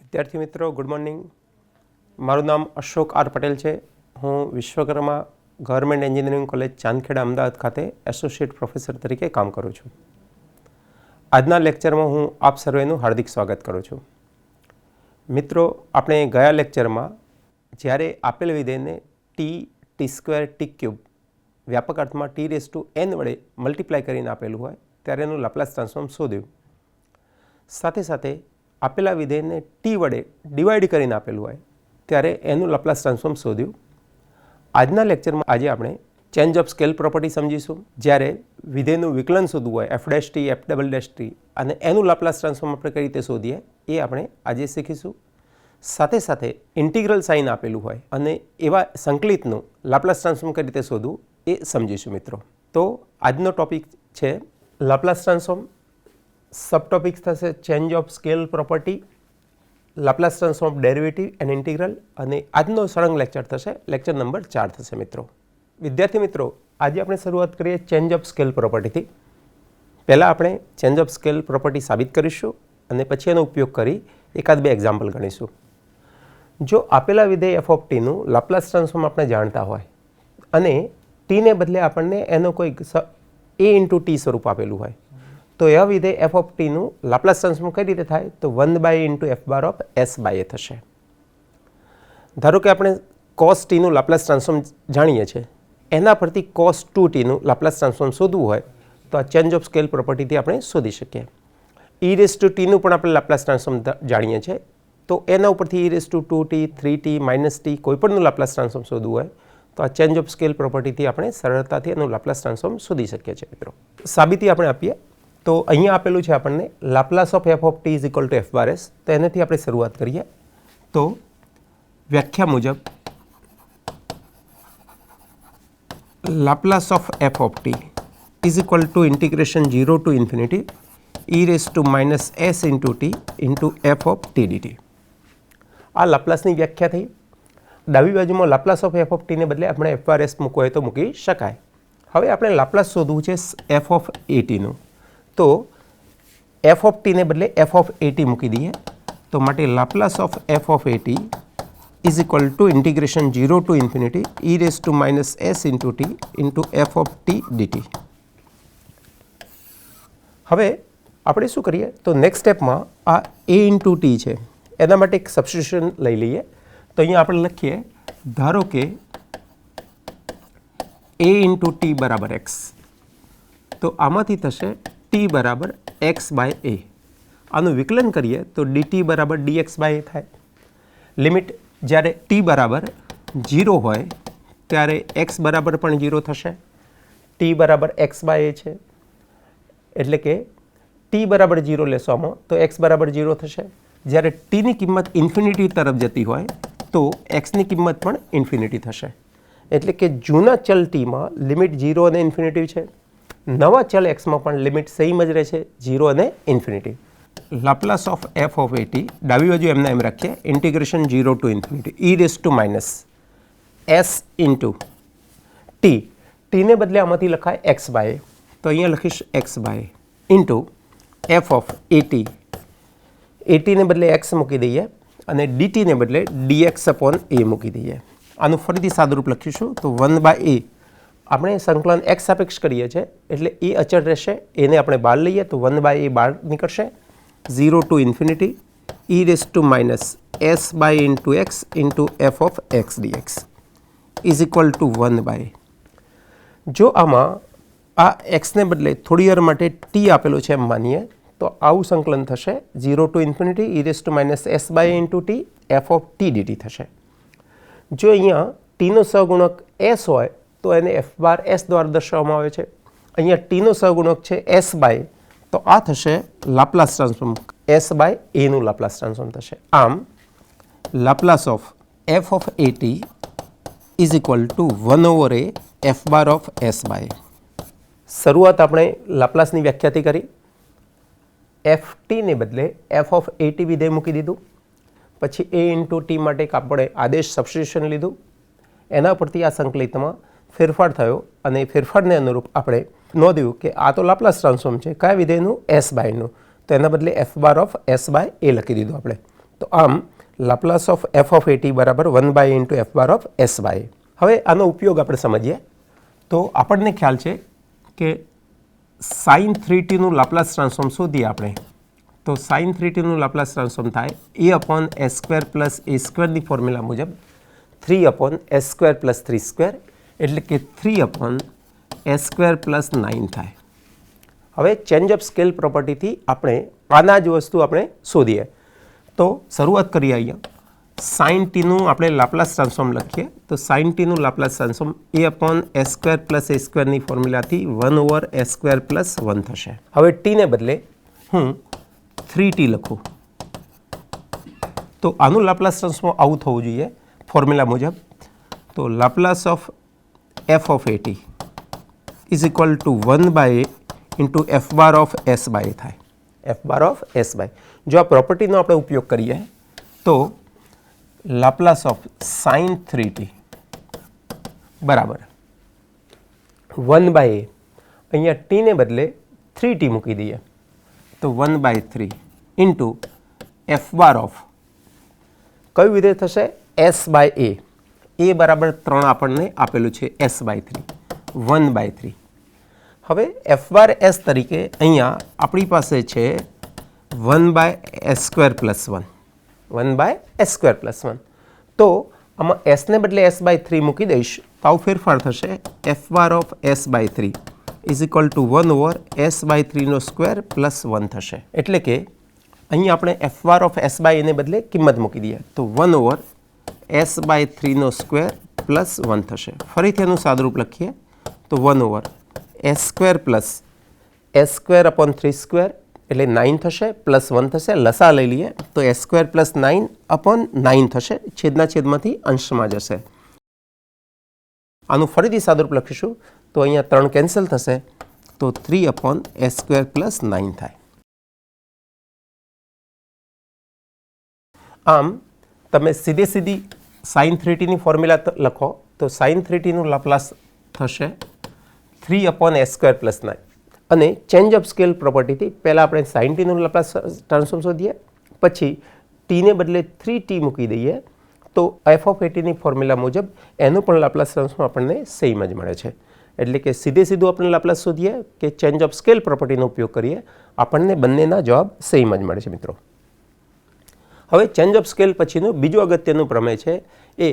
વિદ્યાર્થી મિત્રો good morning. મારું નામ અશોક આર પટેલ છે. હું Vishwakarma government engineering college Chandkheda Ahmedabad ખાતે એસોસિએટ પ્રોફેસર તરીકે કામ કરું છું. આજના લેક્ચરમાં હું આપ સર્વેનું હાર્દિક સ્વાગત કરું છું. મિત્રો, આપણે ગયા લેક્ચરમાં જ્યારે આપેલ વિધેયને ટી² ટી³ વ્યાપક અર્થમાં t⁻n વડે મલ્ટીપ્લાય કરીને આપેલું હોય ત્યારે એનું લાપ્લાસ ટ્રાન્સફોર્મ શોધ્યું. સાથે સાથે આપેલા વિધેયને t વડે ડિવાઈડ કરીને આપેલું હોય ત્યારે એનું લાપ્લાસ ટ્રાન્સફોર્મ શોધ્યું. આજના લેક્ચરમાં આજે આપણે ચેન્જ ઓફ સ્કેલ પ્રોપર્ટી સમજીશું. જ્યારે વિધેયનું વિકલન શોધવું હોય f', f'' અને એનું લાપ્લાસ ટ્રાન્સફોર્મ આપણે કઈ રીતે શોધીએ એ આપણે આજે શીખીશું. સાથે સાથે ઇન્ટિગ્રલ સાઇન આપેલું હોય અને એવા સંકલિતનું લાપ્લાસ ટ્રાન્સફોર્મ કઈ રીતે શોધવું એ સમજીશું મિત્રો. તો આજનો ટોપિક છે લાપ્લાસ ટ્રાન્સફોર્મ. સબ ટોપિક્સ થશે change of scale property, Laplace transform derivative and integral, અને આજનો સળંગ લેક્ચર થશે લેક્ચર નંબર 4 થશે મિત્રો. વિદ્યાર્થી મિત્રો, આજે આપણે શરૂઆત કરીએ ચેન્જ ઓફ સ્કેલ પ્રોપર્ટીથી. પહેલાં આપણે ચેન્જ ઓફ સ્કેલ પ્રોપર્ટી સાબિત કરીશું અને પછી એનો ઉપયોગ કરી એકાદ બે એક્ઝામ્પલ ગણીશું. જો આપેલા વિધેય f ઓફ ટીનું લાપ્લાસ ટ્રાન્સફોર્મ આપણે જાણતા હોય અને ટીને બદલે આપણને એનો કોઈક a×t સ્વરૂપ આપેલું હોય તો એ વિધેય f ઓફ ટીનું લાપ્લાસ ટ્રાન્સફોર્મ કઈ રીતે થાય તો 1/f ઓફ s/a થશે. ધારો કે આપણે cos t નું લાપ્લાસ ટ્રાન્સફોર્મ જાણીએ છીએ, એના પરથી cos 2t નું લાપ્લાસ ટ્રાન્સફોર્મ શોધવું હોય તો આ ચેન્જ ઓફ સ્કેલ પ્રોપર્ટીથી આપણે શોધી શકીએ. e⁻t નું પણ આપણે લાપ્લાસ ટ્રાન્સફોર્મ જાણીએ છીએ, તો એના ઉપરથી e⁻2t, 3t, -t કોઈ પણનું લાપ્લાસ ટ્રાન્સફોર્મ શોધવું હોય તો આ ચેન્જ ઓફ સ્કેલ પ્રોપર્ટીથી આપણે સરળતાથી એનું લાપ્લાસ ટ્રાન્સફોર્મ શોધી શકીએ છીએ મિત્રો. સાબિતી આપણે આપીએ તો અહીંયા આપેલું છે આપણને Laplace of f of t is equal two f/s. તો એનાથી આપણે શરૂઆત કરીએ. તો વ્યાખ્યા મુજબ Laplace of f of t is equal to integration 0 to infinity e⁻s⁡t into f of t dt. આ લાપ્લાસની વ્યાખ્યા થઈ. ડાબી બાજુમાં Laplace of f of t ને બદલે આપણે f/s મૂકવો હોય તો મૂકી શકાય. હવે આપણે લાપ્લાસ શોધવું છે f ઓફ at નું. તો f ઓફ t ને બદલે f ઓફ at મૂકી દઈએ. તો માટે Laplace of f of at is equal to integration 0 to infinity e⁻s⁡t into f of t dt. હવે આપણે શું કરીએ તો નેક્સ્ટ સ્ટેપમાં આ a×t છે એના માટે એક સબસ્ટિટ્યુશન લઈ લઈએ. તો અહીંયા આપણે લખીએ, ધારો કે a×t બરાબર x, તો આમાંથી થશે t બરાબર x/a. આનું વિકલન કરીએ તો dt બરાબર dx/a થાય. લિમિટ જ્યારે t બરાબર 0 હોય ત્યારે x બરાબર પણ 0 થશે. t બરાબર x/a છે એટલે કે t બરાબર 0 લેશો આમાં તો x બરાબર 0 થશે. જ્યારે tની કિંમત ઇન્ફિનિટી તરફ જતી હોય તો xની કિંમત પણ ઇન્ફિનિટી થશે. એટલે કે જૂના ચલ tમાં લિમિટ 0 અને ઇન્ફિનિટી છે, નવા ચલ xમાં પણ લિમિટ સેમ જ રહેશે 0 અને infinity. Laplace of f of at ડાબી બાજુ એમના એમ રાખીએ, integration 0 to infinity e⁻s into t. tને બદલે આમાંથી લખાય x/a, તો અહીંયા લખીશ x/a into f of at. at ને બદલે x મૂકી દઈએ અને dt ને બદલે dx/a મૂકી દઈએ. આનું ફરીથી સાદુરૂપ લખીશું તો 1/a. આપણે સંકલન x સાપેક્ષ કરીએ છીએ એટલે એ અચળ રહેશે, એને આપણે બહાર લઈએ તો 1/a બહાર નીકળશે. 0 to infinity e⁻s/x into f of x dx is equal to 1/a. જો આમાં આ xને બદલે થોડી વાર માટે t આપેલો છે એમ માનીએ તો આવું સંકલન થશે 0 to infinity e⁻s/a into t f of t dt થશે. જો અહીંયા tનો સહગુણક s હોય તો એને f/s દ્વારા દર્શાવવામાં આવે છે. અહીંયા tનો સહગુણક છે s/, તો આ થશે લાપ્લાસ ટ્રાન્સફોર્મ s/a નું લાપ્લાસ ટ્રાન્સફોર્મ થશે. આમ Laplace of f of at is equal to 1/a f/ of s/a. શરૂઆત આપણે લાપ્લાસની વ્યાખ્યાથી કરી. ft ને બદલે f ઓફ at વિધેય મૂકી દીધું. પછી a×t માટે આપણે આદેશ સબસ્ટિટ્યુશન લીધું. એના પરથી આ સંકલિતમાં ફેરફાર થયો અને ફેરફારને અનુરૂપ આપણે નોંધ્યું કે આ તો લાપ્લાસ ટ્રાન્સફોર્મ છે કયા વિધેયનું s/નું, તો એના બદલે f' ઓફ s/a લખી દીધું આપણે. તો આમ Laplace of f of a t બરાબર 1/a into f bar of s by a. હવે આનો ઉપયોગ આપણે સમજીએ તો આપણને ખ્યાલ છે કે સાઇન 3t લાપ્લાસ ટ્રાન્સફોર્મ શોધીએ આપણે તો સાઇન 3t લાપ્લાસ ટ્રાન્સફોર્મ થાય એ upon S square plus a સ્ક્વેરની formula મુજબ 3 upon S square plus 3 square એટલે કે 3 અપોન એસ સ્ક્વેર પ્લસ 9 થાય. હવે ચેન્જ ઓફ સ્કેલ પ્રોપર્ટીથી આપણે આના જ વસ્તુ આપણે શોધીએ તો શરૂઆત કરીએ. અહીંયા સાઇન ટીનું આપણે લાપ્લાસ ટ્રાન્સફોર્મ લખીએ તો સાઇન ટીનું Laplace transform A upon S square plus a સ્ક્વેરની ફોર્મ્યુલાથી 1 over s square plus 1 થશે. હવે ટીને બદલે હું 3t લખું તો આનું લાપ્લાસ ટ્રાન્સફોર્મ આવું થવું જોઈએ ફોર્મ્યુલા મુજબ. તો Laplace of f of a t is equal to 1/a into f bar of s by થાય. F bar of s by જો આ પ્રોપર્ટીનો આપણે ઉપયોગ કરીએ તો લાપ્લાસ ઓફ સાઇન 3t બરાબર 1/a અહીંયા ટીને બદલે 3t મૂકી દઈએ તો 1/3 ઇન્ટુ એફ બાર ઓફ કયું વિધેય થશે એસ બાય એ. એ બરાબર 3 આપણને આપેલું છે એસ બાય 3 1/3. હવે એફ બાર એસ તરીકે અહીંયા આપણી પાસે છે 1/s square plus 1 1/s square plus 1. તો આમાં એસને બદલે એસ બાય 3 મૂકી દઈશ તો આવું ફેરફાર થશે f bar of s by 3 is equal to 1 over s by 3નો સ્ક્વેર પ્લસ 1 થશે. એટલે કે અહીં આપણે f bar of s by એને બદલે કિંમત મૂકી દઈએ તો 1 ઓવર એસ બાય 3નો સ્ક્વેર પ્લસ 1 થશે. ફરીથી એનું સાદુરૂપ લખીએ તો 1 over s square plus s square upon 3 square એટલે 9 થશે પ્લસ 1 થશે. લસા લઈ લઈએ તો એસ સ્ક્વેર પ્લસ 9 અપોન 9 થશે. છેદના છેદમાંથી અંશમાં જશે. આનું ફરીથી સાદુરૂપ લખીશું તો અહીંયા 3 કેન્સલ થશે તો 3 અપોન એસ સ્ક્વેર પ્લસ 9 થાય. આમ તમે સીધી સાઇન 3tની ફોર્મ્યુલા લખો તો સાઇન 3tનું લાપ્લાસ થશે 3 અપોન એસ સ્ક્વેર પ્લસ 9 અને ચેન્જ ઓફ સ્કેલ પ્રોપર્ટીથી પહેલાં આપણે સાઇન ટીનું લાપ્લાસ ટ્રાન્સફોર્મ શોધીએ પછી ટીને બદલે 3t મૂકી દઈએ તો એફ ઓફ એટીની ફોર્મ્યુલા મુજબ એનું પણ લાપ્લાસ ટ્રાન્સફોર્મ આપણને સેમ જ મળે છે. એટલે કે સીધું આપણે લાપ્લાસ શોધીએ કે ચેન્જ ઓફ સ્કેલ પ્રોપર્ટીનો ઉપયોગ કરીએ આપણને બંનેના જવાબ સેમ જ મળે છે મિત્રો. હવે ચેન્જ ઓફ સ્કેલ પછીનું બીજું અગત્યનું પ્રમેય છે એ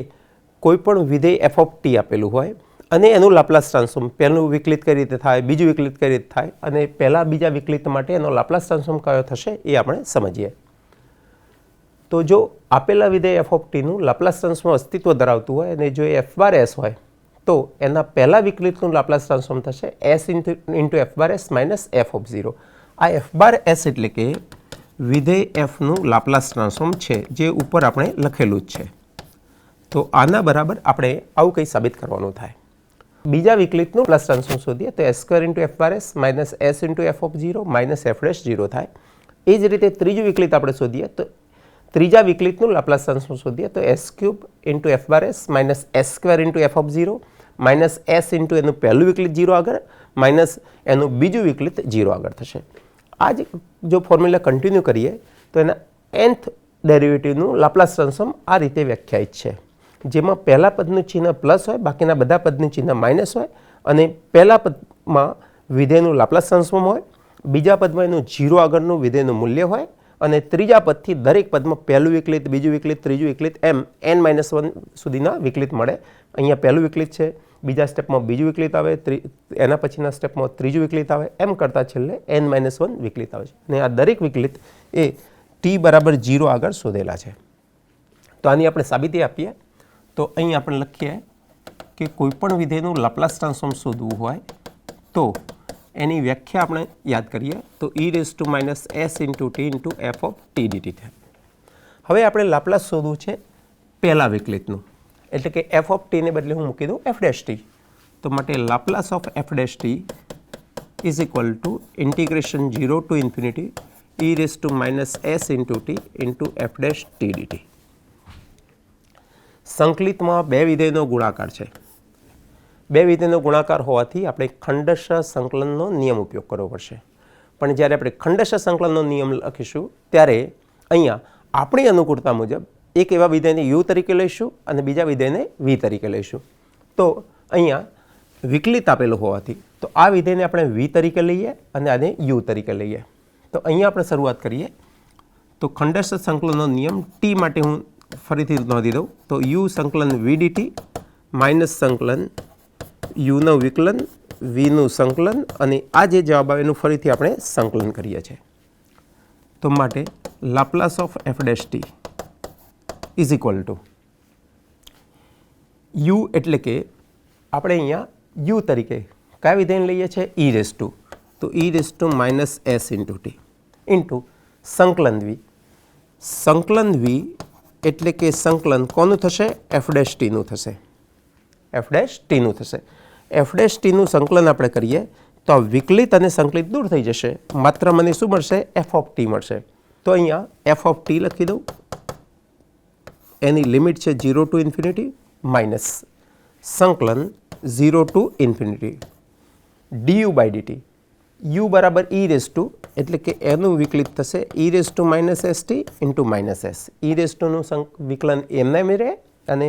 કોઈપણ વિધેય એફ ઓફ ટી આપેલું હોય અને એનું લાપ્લાસ ટ્રાન્સફોર્મ પહેલું વિકલિત કઈ રીતે થાય બીજું વિકલિત કઈ રીતે થાય અને પહેલાં બીજા વિકલિત માટે એનો લાપ્લાસ ટ્રાન્સફોર્મ કયો થશે એ આપણે સમજીએ. તો જો આપેલા વિધેય એફ ઓફ ટીનું લાપ્લાસ ટ્રાન્સફોર્મ અસ્તિત્વ ધરાવતું હોય અને જો એ એફ બાર એસ હોય તો એના પહેલા વિકલિતનું લાપ્લાસ ટ્રાન્સફોર્મ થશે S into f bar s minus f of 0. આ એફ બાર એસ એટલે કે વિધેય એફનું લાપ્લાસ ટ્રાન્સફોર્મ છે જે ઉપર આપણે લખેલું જ છે. તો આના બરાબર આપણે આવું કંઈ સાબિત કરવાનું થાય. બીજા વિકલિતનું પ્લસ ટ્રાન્સફોર્મ શોધીએ તો s square into f bar s minus s into F of 0 minus F dash 0 થાય. એ જ રીતે ત્રીજું વિકલિત આપણે શોધીએ તો ત્રીજા વિકલિતનું લાપ્લાસ ટ્રાન્સફોર્મ શોધીએ તો S cube into f bar s minus s square into F of 0 minus s into એનું પહેલું વિકલિત 0 આગળ માઇનસ એનું બીજું વિકલિત 0 આગળ થશે. આ જ જો ફોર્મ્યુલા કન્ટિન્યુ કરીએ તો એના nth ડેરિવેટિવનું લાપ્લાસ ટ્રાન્સફોર્મ આ રીતે વ્યાખ્યાયિત છે જેમાં પહેલા પદનું ચિહ્ન પ્લસ હોય બાકીના બધા પદનું ચિહ્ન માઇનસ હોય અને પહેલા પદમાં વિધેયનું લાપ્લાસ ટ્રાન્સફોર્મ હોય બીજા પદમાં એનું 0 આગળનું વિધેયનું મૂલ્ય હોય અને ત્રીજા પદથી દરેક પદમાં પહેલું વિકલિત બીજું વિકલિત ત્રીજું વિકલિત એમ n-1 સુધીના વિકલિત મળે. અહીંયા પહેલું વિકલિત છે બીજા સ્ટેપમાં બીજું વિકલિત આવે એના પછીના સ્ટેપમાં ત્રીજું વિકલિત આવે એમ કરતાં છેલ્લે n-1 વિકલિત આવે છે અને આ દરેક વિકલિત એ t બરાબર 0 આગળ શોધેલા છે. તો આની આપણે સાબિતી આપીએ તો અહીં આપણે લખીએ કે કોઈપણ વિધેયનું લાપ્લાસ ટ્રાન્સફોર્મ શોધવું હોય તો એની વ્યાખ્યા આપણે યાદ કરીએ તો e raise to minus s into T into F of T DT થાય. હવે આપણે લાપ્લાસ શોધવું છે પહેલા વિકલિતનું એટલે કે એફ ઓફ ટીને બદલે હું મૂકી દઉં એફ ડેશ ટી. તો માટે Laplace of f dash t is equal to integration 0 to infinity e raise to minus s into T into f dash t d t. સંકલિતમાં બે વિધેયનો ગુણાકાર છે. બે વિધેયનો ગુણાકાર હોવાથી આપણે ખંડશ સંકલનનો નિયમ ઉપયોગ કરવો પડશે. પણ જ્યારે આપણે ખંડશ સંકલનનો નિયમ લખીશું ત્યારે અહીંયા આપણી અનુકૂળતા મુજબ એક એવા વિધેયને યુ તરીકે લઈશું અને બીજા વિધેયને વી તરીકે લઈશું. તો અહીંયા વિકલિત આપેલું હોવાથી તો આ વિધેયને આપણે વી તરીકે લઈએ અને આને યુ તરીકે લઈએ. તો અહીંયા આપણે શરૂઆત કરીએ. તો ખંડેશ સંકલનનો નિયમ ટી માટે હું ફરીથી નોંધી દઉં. તો યુ સંકલન વી ડીટી માઇનસ સંકલન યુનું વિકલન વીનું સંકલન અને આ જે જવાબ આવે એનું ફરીથી આપણે સંકલન કરીએ છીએ. તો માટે Laplace of f dash t is equal to you એટલે કે આપણે અહીંયા યુ તરીકે કયા વિધેયને લઈએ છીએ ઈ રેસ ટુ. તો e raise to minus s into T into સંકલન વી. સંકલન વી એટલે કે સંકલન કોનું થશે? એફ ડેશ ટીનું થશે. એફ ડેશ ટીનું થશે. એફ ડેશ ટીનું સંકલન આપણે કરીએ તો આ વિકલિત અને સંકલિત દૂર થઈ જશે. માત્ર મને શું મળશે? એફ ઓફ ટી મળશે. તો અહીંયા એફ ઓફ ટી લખી દઉં. એની લિમિટ છે 0 ટુ ઇન્ફિનિટી માઇનસ સંકલન 0 to infinity d u by d t. U બરાબર ઈ રેસ ટુ એટલે કે એનું વિકલિત થશે ઈ raise to minus s t into minus s. E raise ટુનું વિકલન એમને એમ રહે અને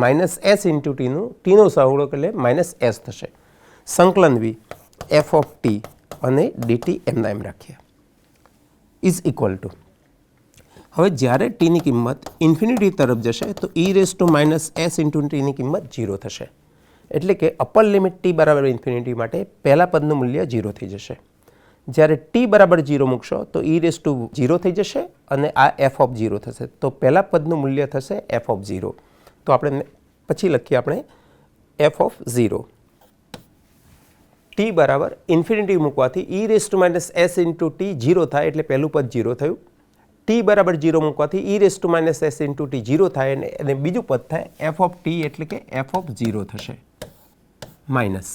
માઇનસ એસ ઇન્ટુ ટીનો સહગુણક એટલે માઇનસ એસ થશે. સંકલન વી એફ ઓફ ટી અને ડીટી એમના એમ રાખીએ ઇઝ ઇક્વલ ટુ. હવે જ્યારે ટીની કિંમત ઇન્ફિનિટી તરફ જશે તો e raise to minus s into ટીની કિંમત 0 થશે. એટલે કે અપર લિમિટ ટી બરાબર ઇન્ફિનિટી માટે પહેલા પદનું મૂલ્ય 0 થઈ જશે. જ્યારે ટી બરાબર 0 મૂકશો તો ઈ રેસ ટુ 0 થઈ જશે અને આ એફ ઓફ 0 થશે. તો પહેલા પદનું મૂલ્ય થશે એફ ઓફ 0. તો આપણે પછી લખીએ આપણે એફ ઓફ 0. ટી બરાબર ઇન્ફિનિટી મૂકવાથી ઈ raise to minus s into T 0 થાય એટલે પહેલું પદ 0 થયું. ટી બરાબર 0 મૂકવાથી ઈ raise to minus s into T 0 થાય અને બીજું પદ થાય એફ ઓફ ટી એટલે કે એફ ઓફ 0 થશે માઇનસ.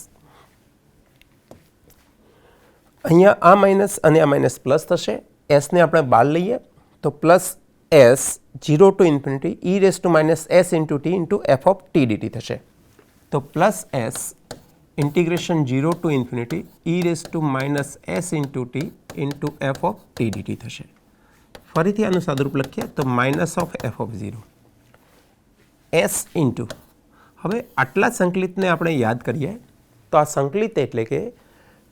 અહીંયા આ માઇનસ અને આ માઇનસ પ્લસ થશે. એસને આપણે બહાર લઈએ તો plus S 0 to infinity E raise to minus s into T into F of T DT થશે. તો plus S integration 0 to infinity E raise to minus s into T into F of T DT થશે. ફરીથી આનું સાદુરૂપ લખીએ તો minus of f of 0 S into. હવે આટલા સંકલિતને આપણે યાદ કરીએ તો આ સંકલિત એટલે કે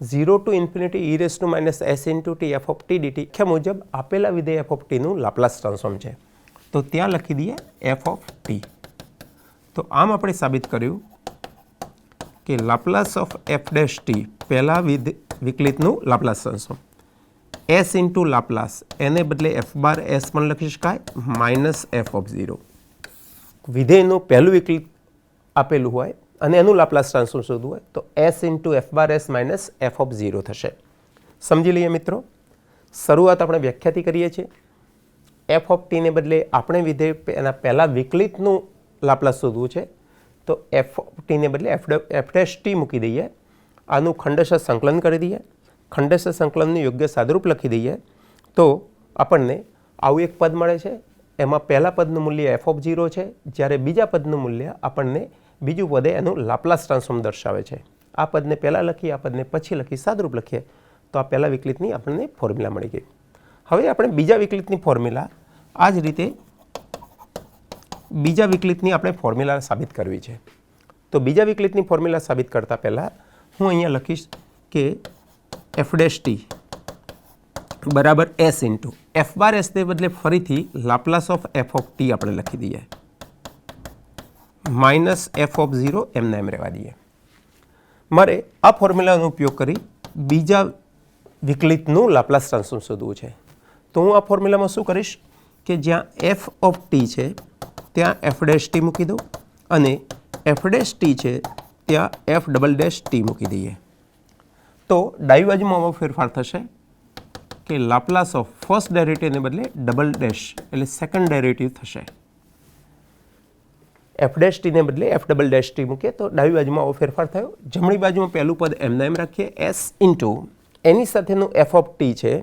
0 to infinity E raise to minus s into T F of T DT વ્યાખ્યા મુજબ આપેલા વિધેય એફ ઓફ ટીનું લાપ્લાસ ટ્રાન્સફોર્મ છે. તો ત્યાં લખી દઈએ એફ ઓફ ટી. તો આમ આપણે સાબિત કર્યું કે Laplace of f dash t પહેલા વિકલિતનું Laplace transform s into Laplace એને બદલે એફ બાર એસ પણ લખી શકાય માઇનસ એફ ઓફ 0. વિધેયનું પહેલું વિકલિત આપેલું હોય અને એનું લાપ્લાસ ટ્રાન્સફોર્મ શોધવું હોય તો S into f bar s minus f of 0 થશે. સમજી લઈએ મિત્રો. શરૂઆત આપણે વ્યાખ્યાથી કરીએ છીએ. એફ ઓફ ટીને બદલે આપણે વિધેય એના પહેલાં વિકલિતનું લાપ્લાસ શોધવું છે. તો એફ ઓફ ટીને બદલે એફ ડેશ ટી મૂકી દઈએ. આનું ખંડશ સંકલન કરી દઈએ. ખંડશ સંકલનનું યોગ્ય સાદુરૂપ લખી દઈએ તો આપણને આવું એક પદ મળે છે. એમાં પહેલા પદનું મૂલ્ય એફ ઓફ 0 છે જ્યારે બીજા પદનું મૂલ્ય આપણને બીજું પદે એનું લાપ્લાસ ટ્રાન્સફોર્મ દર્શાવે છે. આ પદને પહેલાં લખીએ, આ પદને પછી લખી સાદુરૂપ લખીએ તો આ પહેલા વિકલિતની આપણને ફોર્મ્યુલા મળી ગઈ. હવે આપણે બીજા વિકલિતની ફોર્મ્યુલા આ જ રીતે બીજા વિકલિતની આપણે ફોર્મ્યુલા સાબિત કરવી છે. તો બીજા વિકલિતની ફોર્મ્યુલા સાબિત કરતાં પહેલાં હું અહીંયા લખીશ કે એફ ડેશ ટી બરાબર એસ ઇન્ટુ એફ બાર એસને બદલે ફરીથી Laplace of f of T આપણે લખી દઈએ માઇનસ એફ ઓફ 0 એમને એમ રહેવા દઈએ. મારે આ ફોર્મ્યુલાનો ઉપયોગ કરી બીજા વિકલિતનું લાપ્લાસ ટ્રાન્સફોર્મ શોધવું છે. તો હું આ ફોર્મ્યુલામાં શું કરીશ કે જ્યાં એફ ઓફ ટી છે ત્યાં એફ ડેશ ટી મૂકી દઉં અને એફ ડેશ ટી છે ત્યાં એફ ડબલ ડેશ ટી મૂકી દઈએ. તો ડાબી બાજુમાં આવો ફેરફાર થશે કે લાપ્લાસ ઓફ ફર્સ્ટ ડેરિવેટિવને બદલે ડબલ ડેશ એટલે સેકન્ડ ડેરિવેટિવ થશે. એફ ડેશ ટીને બદલે એફ ડબલ ડેશ ટી મૂકીએ તો ડાબી બાજુમાં આવો ફેરફાર થયો. જમણી બાજુમાં પહેલું પદ એમના એમ રાખીએ એસ ઇન્ટુ એની સાથેનું એફ ઓફ ટી છે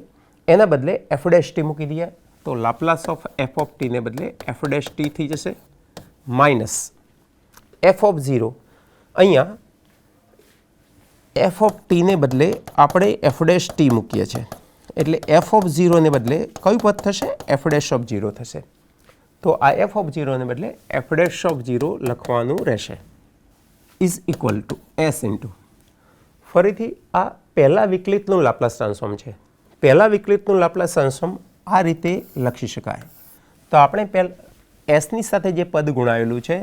એના બદલે એફ ડેશ ટી મૂકી દઈએ તો લાપ્લાસ ઓફ એફ ઓફ ટીને બદલે એફ ડેશ ટી થઈ જશે માઇનસ એફ ઓફ 0. અહીંયા એફ ઓફ ટીને બદલે આપણે એફ ડેશ ટી મૂકીએ છીએ એટલે એફ ઓફ 0 ને બદલે કયું પદ થશે? એફ ડેશ ઓફ 0 થશે. તો આ એફ ઓફ 0 ને બદલે એફ ડેશ ઓફ 0 લખવાનું રહેશે. Is equal two S into, ફરીથી આ પહેલા વિકલિતનું લાપ્લાસ ટ્રાન્સફોર્મ છે. પહેલા વિકલિતનું લાપ્લાસ ટ્રાન્સફોર્મ આ રીતે લખી શકાય. તો આપણે એસની સાથે જે પદ ગુણાવેલું છે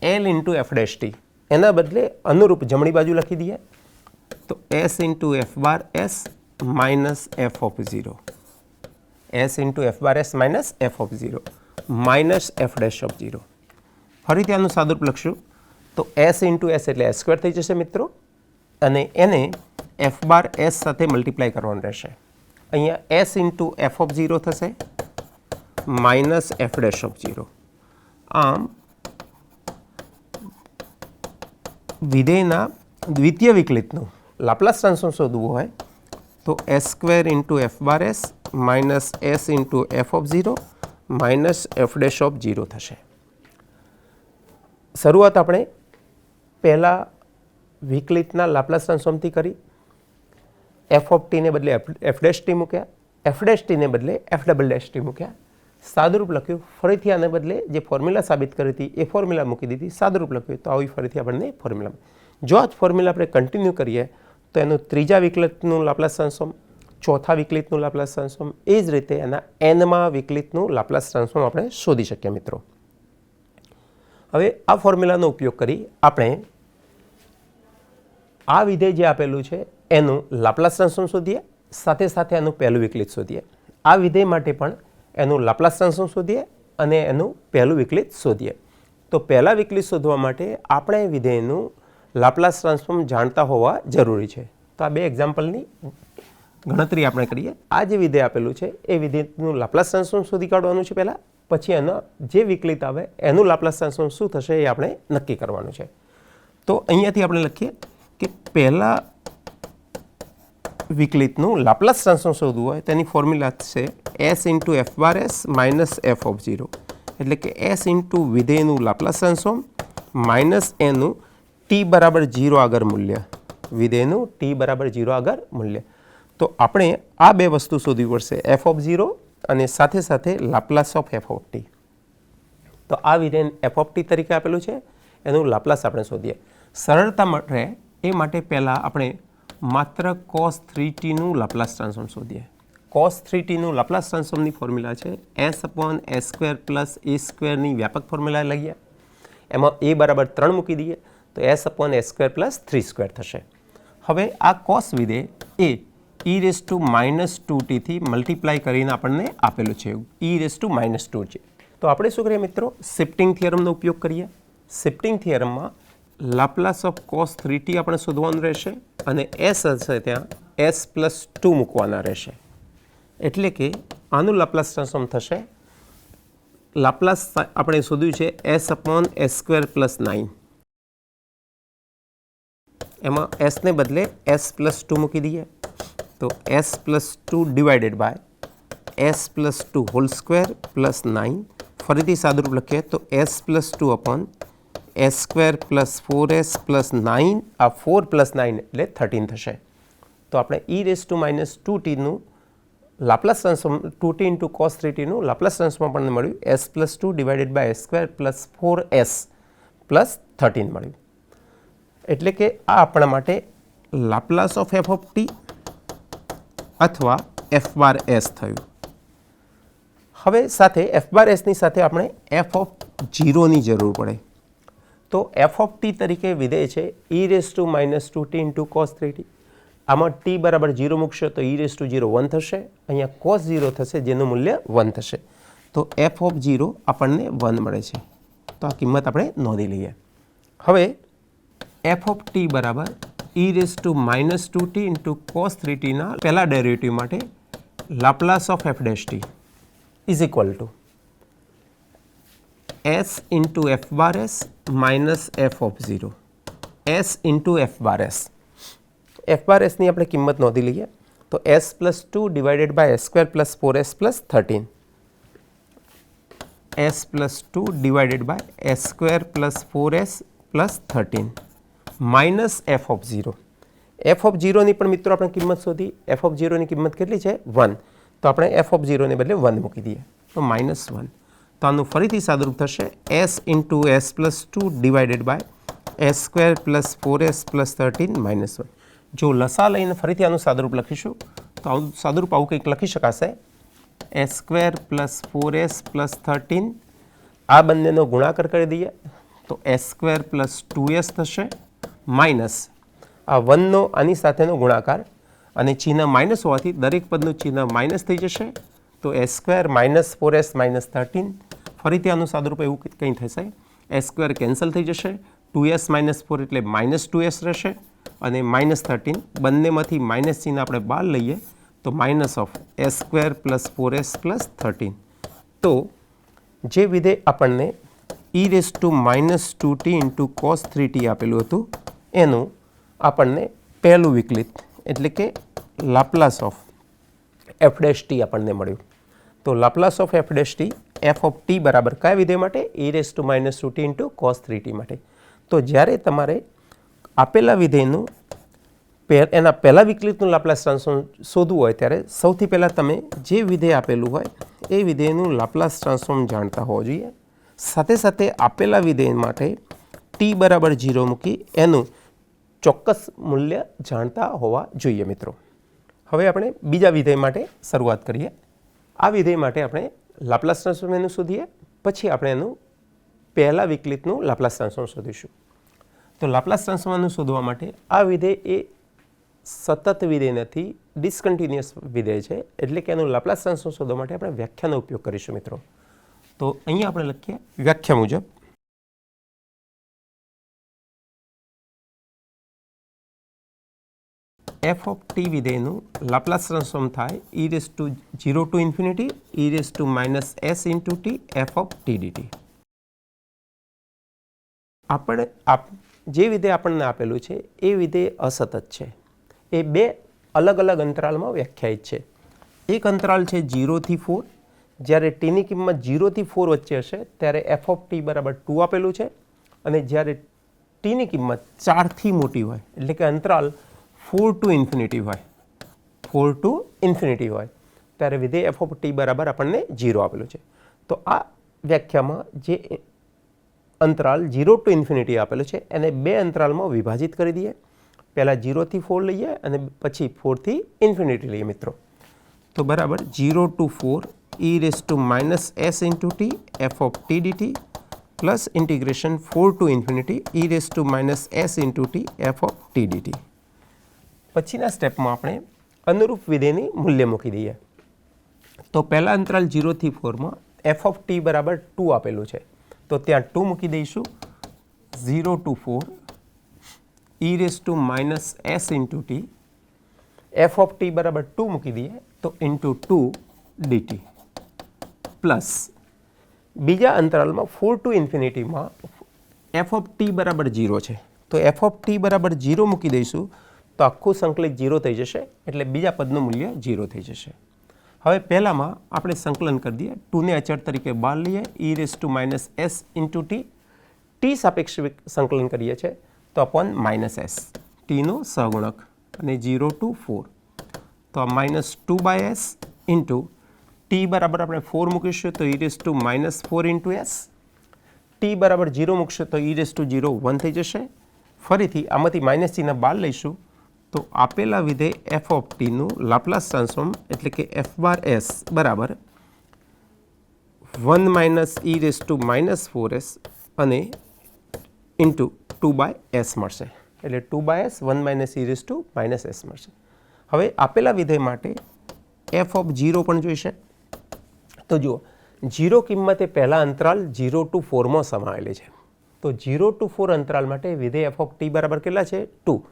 L into f dash T, એના બદલે અનુરૂપ જમણી બાજુ લખી દઈએ. તો S into f bar s minus f of 0, S into f bar s minus f of 0 minus F dash of 0. ફરીથી આનું સાદુરૂપ લખશું. તો એસ ઇન્ટુ એસ એટલે એસ સ્ક્વેર થઈ જશે મિત્રો, અને એને એફ બાર એસ સાથે મલ્ટીપ્લાય કરવાનું રહેશે. અહીંયા એસ ઇન્ટુ એફ ઓફ 0 થશે માઇનસ એફ ડેશ ઓફ 0. આમ વિધેયના દ્વિતીય વિકલિતનું લાપ્લાસ ટ્રાન્સફોર્મ શોધવું હોય તો s square into f bar s minus s into F of 0 minus F dash of 0 થશે. શરૂઆત આપણે પહેલાં વિકલિતના લાપ્લાસ ટ્રાન્સફોર્મથી કરી. એફ ઓફ ટીને બદલે એફ ડેશ ટી મૂક્યા, એફ ડેશ ટીને બદલે એફ ડબલ ડેશ ટી મૂક્યા, સાદુરૂપ લખ્યું. ફરીથી આને બદલે જે ફોર્મ્યુલા સાબિત કરી હતી એ ફોર્મ્યુલા મૂકી દીધી, સાદુરૂપ લખ્યું. તો આવી ફરીથી આપણને ફોર્મ્યુલા. જો આ ફોર્મ્યુલા આપણે કન્ટિન્યુ કરીએ તો એનું ત્રીજા વિકલિતનું લાપ્લાસ ટ્રાન્સફોર્મ, ચોથા વિકલિતનું લાપ્લાસ ટ્રાન્સફોર્મ, એ જ રીતે એના એનમાં વિકલિતનું લાપ્લાસ ટ્રાન્સફોર્મ આપણે શોધી શકીએ મિત્રો. હવે આ ફોર્મ્યુલાનો ઉપયોગ કરી આપણે આ વિધેય જે આપેલું છે એનું લાપ્લાસ ટ્રાન્સફોર્મ શોધીએ, સાથે સાથે એનું પહેલું વિકલિત શોધીએ. આ વિધેય માટે પણ એનું લાપ્લાસ ટ્રાન્સફોર્મ શોધીએ અને એનું પહેલું વિકલિત શોધીએ. તો પહેલા વિકલિત શોધવા માટે આપણે વિધેયનું લાપ્લાસ ટ્રાન્સફોર્મ જાણતા હોવા જરૂરી છે. તો આ બે એક્ઝામ્પલની ગણતરી આપણે કરીએ. આ જે વિધેય આપેલું છે એ વિધેયનું લાપ્લાસ ટ્રાન્સફોર્મ શોધી કાઢવાનું છે પહેલાં, પછી એનો જે વિકલિત આવે એનું લાપ્લાસ ટ્રાન્સફોર્મ શું થશે એ આપણે નક્કી કરવાનું છે. તો અહીંયાથી આપણે લખીએ કે પહેલા વિકલિતનું લાપ્લાસ ટ્રાન્સફોર્મ શોધવું હોય તેની ફોર્મ્યુલા છે s into f bar s minus f of 0, એટલે કે એસ ઇન્ટુ વિધેયનું લાપ્લાસ ટ્રાન્સફોર્મ માઇનસ એનું ટી બરાબર 0 આગળ મૂલ્ય, વિધેયનું ટી બરાબર 0 આગળ મૂલ્ય. તો આપણે આ બે વસ્તુ શોધવી પડશે, એફ ઓફ 0 અને સાથે સાથે Laplace of f of T. તો આ વિધેય એફ ઓફ ટી તરીકે આપેલું છે, એનું લાપ્લાસ આપણે શોધીએ. સરળતા માટે એ માટે પહેલાં આપણે માત્ર cos 3tનું લાપ્લાસ ટ્રાન્સફોર્મ શોધીએ. cos 3tનું લાપ્લાસ ટ્રાન્સફોર્મની ફોર્મ્યુલા છે s upon S square plus a સ્ક્વેરની વ્યાપક ફોર્મ્યુલા લઈએ. એમાં એ બરાબર 3 મૂકી દઈએ તો S upon S square plus 3 square થશે. હવે આ cos વિધેય એ e−2t થી મલ્ટીપ્લાય કરીને આપણને આપેલું છે, e−2 છે. તો આપણે શું કરીએ મિત્રો, શિફ્ટિંગ થિયરમનો ઉપયોગ કરીએ. શિફ્ટિંગ થિયરમમાં લાપ્લાસ ઓફ cos 3t આપણે શોધવાનું રહેશે અને s હશે ત્યાં s+2 મૂકવાના રહેશે. એટલે કે આનું લાપ્લાસ ટ્રાન્સફોર્મ થશે, લાપ્લાસ આપણે શોધ્યું છે s upon S square plus 9, એમાં s ને બદલે s+2 મૂકી દઈએ તો s+2 divided by s+2 whole square plus 9. ફરીથી સાદુરૂપ લખીએ તો s+2 upon S square plus 4s plus 9, આ 4 પ્લસ 9 એટલે 13 થશે. તો આપણે e−2tનું Laplace transform 2t into cos 3tનું લાપ્લાસ ટ્રાન્સફોર્મ આપણને મળ્યું s+2 divided by s square plus 4s plus 13 મળ્યું. એટલે કે આ આપણા માટે Laplace of f of t અથવા એફ બાર એસ થયું. હવે સાથે એફ બાર એસની સાથે આપણે એફ ઓફ 0ની જરૂર પડે. તો એફ ઓફ ટી તરીકે વિધેય છે e−2t ઇન્ટુ cos 3t. આમાં t બરાબર 0 મૂકશો તો e−0 1 થશે, અહીંયા cos 0 થશે જેનું મૂલ્ય 1 થશે. તો એફ ઓફ 0 આપણને 1 મળે છે. તો આ કિંમત આપણે નોંધી લઈએ. હવે એફ ઓફ ટી બરાબર e−2t ઇન્ટુ cos 3tના પહેલા ડેરિવેટિવ માટે Laplace of f dash t is equal to s into f bar s minus f of 0, s into f bar s. F bar એસની આપણે કિંમત નોંધી લઈએ તો s+2 divided by s square plus 4s plus 13, s+2 divided by s square plus 4s plus 13 minus f of 0. F of ઝીરોની પણ મિત્રો આપણે કિંમત શોધી. એફ ઓફ ઝીરોની કિંમત કેટલી છે? 1. તો આપણે એફ ઓફ ઝીરોને બદલે 1 મૂકી દઈએ તો -1. તો આનું ફરીથી સાદુરૂપ થશે s into s plus 2 divided by s square plus 4s plus 13 -1. જો લસા લઈને ફરીથી આનું સાદુરૂપ લખીશું તો આવું સાદુરૂપ આવું કંઈક લખી શકાશે s square plus 4s plus 13. આ બંનેનો ગુણાકાર કરી દઈએ તો s સ્ક્વેર પ્લસ 2s થશે માઇનસ આ 1નો આની સાથેનો ગુણાકાર અને ચિહ્ન માઇનસ હોવાથી દરેક પદનું ચિહ્ન માઇનસ થઈ જશે. તો s square minus 4s minus 13. ફરીથી આનું સાદુરૂપ એવું કંઈ થશે s સ્ક્વેર કેન્સલ થઈ જશે. 2s માઇનસ 4 એટલે માઇનસ 2s રહેશે અને માઇનસ 13. બંનેમાંથી માઇનસ ચિહ્ન આપણે બહાર લઈએ તો minus of s square plus 4s plus 13. તો જે વિધેય આપણને e raise to minus 2t into cos 3t આપેલું હતું એનું આપણને પહેલું વિકલિત એટલે કે Laplace of f dash T આપણને મળ્યું. તો Laplace of f dash T F of T બરાબર કયા વિધેય માટે? e raise to minus 2t into cos 3t માટે. તો જ્યારે તમારે આપેલા વિધેયનું એના પહેલા વિકલિતનું લાપ્લાસ ટ્રાન્સફોર્મ શોધવું હોય ત્યારે સૌથી પહેલાં તમે જે વિધેય આપેલું હોય એ વિધેયનું લાપ્લાસ ટ્રાન્સફોર્મ જાણતા હોવો જોઈએ. સાથે સાથે આપેલા વિધેય માટે t બરાબર 0 મૂકી એનું ચોક્કસ મૂલ્ય જાણતા હોવા જોઈએ મિત્રો. હવે આપણે બીજા વિધેય માટે શરૂઆત કરીએ. આ વિધેય માટે આપણે લાપ્લાસ ટ્રાન્સફોર્મ એનું શોધીએ, પછી આપણે એનું પહેલા વિકલિતનું લાપ્લાસ ટ્રાન્સફોર્મ શોધીશું. તો લાપ્લાસ ટ્રાન્સફોર્મનું શોધવા માટે આ વિધેય એ સતત વિધેય નથી, ડિસકન્ટિન્યુઅસ વિધેય છે. એટલે કે એનું લાપ્લાસ ટ્રાન્સફોર્મ શોધવા માટે આપણે વ્યાખ્યાનો ઉપયોગ કરીશું મિત્રો. તો અહીંયા આપણે લખીએ વ્યાખ્યા મુજબ એફ ઓફ ટી વિધેયનું લાપ્લાસ ટ્રાન્સફોર્મ થાય e raise to 0 to infinity e raise to minus s into T F of T DT. આપણે જે વિધેય આપણને આપેલું છે એ વિધેય અસતત છે. એ બે અલગ અલગ અંતરાલમાં વ્યાખ્યાયિત છે. એક અંતરાલ છે 0 થી 4. જ્યારે ટીની કિંમત 0 થી 4 વચ્ચે હશે ત્યારે એફ ઓફ ટી બરાબર 2 આપેલું છે. અને જ્યારે ટીની કિંમત 4 થી મોટી હોય એટલે કે અંતરાલ 4 ટુ ઇન્ફિનિટી હોય 4 ટુ ઇન્ફિનિટી હોય ત્યારે વિધેય એફ ઓફ ટી બરાબર આપણને 0 આપેલું છે. તો આ વ્યાખ્યામાં જે અંતરાલ 0 ટુ ઇન્ફિનિટી આપેલું છે એને બે અંતરાલમાં વિભાજિત કરી દઈએ. પહેલાં 0 થી 4 લઈએ અને પછી 4 થી ઇન્ફિનિટી લઈએ મિત્રો. તો બરાબર 0 to 4 e raise to minus s into T F of T DT plus integration 4 to infinity e raise to minus s into T F of T DT. પછીના સ્ટેપમાં આપણે અનુરૂપ વિધેયની મૂલ્ય મૂકી દઈએ. તો પહેલા અંતરાલ 0 થી 4માં એફ ઓફ ટી બરાબર 2 આપેલું છે તો ત્યાં 2 મૂકી દઈશું. 0 to 4 e raise to minus s into T F of T બરાબર 2 મૂકી દઈએ તો ઇન્ટુ 2 ડીટી પ્લસ બીજા અંતરાલમાં 4 ટુ ઇન્ફિનિટીમાં એફ ઓફ ટી બરાબર 0 છે તો એફ ઓફ ટી બરાબર 0 મૂકી દઈશું તો આખું સંકલિત 0 થઈ જશે એટલે બીજા પદનું મૂલ્ય 0 થઈ જશે. હવે પહેલામાં આપણે સંકલન કરી દઈએ. 2ને અચળ તરીકે બહાર લઈએ e raise to minus s into T સાપેક્ષ સંકલન કરીએ છીએ તો અપોન માઇનસ s ટીનો સહગુણક અને 0 ટુ 4 તો આ minus 2 by s into T બરાબર આપણે 4 મૂકીશું તો e raise to minus 4 into s. T બરાબર 0 મૂકશું તો e રેસ ટુ 0 1 થઈ જશે. ફરીથી આમાંથી માઇનસ ચિહ્ન બહાર લઈશું તો આપેલા વિધેય એફ ઓફ ટીનું લાપ્લાસ ટ્રાન્સફોર્મ એટલે કે એફ બાર એસ બરાબર 1 minus e raise to minus 4s અને ઇન્ટુ 2 બાય એસ મળશે. એટલે 2 by S 1 minus e raise to minus S મળશે. હવે આપેલા વિધેય માટે એફ ઓફ 0 પણ જોઈશે. તો જુઓ 0 કિંમત એ પહેલા અંતરાલ 0 ટુ 4માં સમાયેલી છે. તો 0 ટુ 4 અંતરાલ માટે વિધેય એફ ઓફ ટી બરાબર કેટલા છે? 2.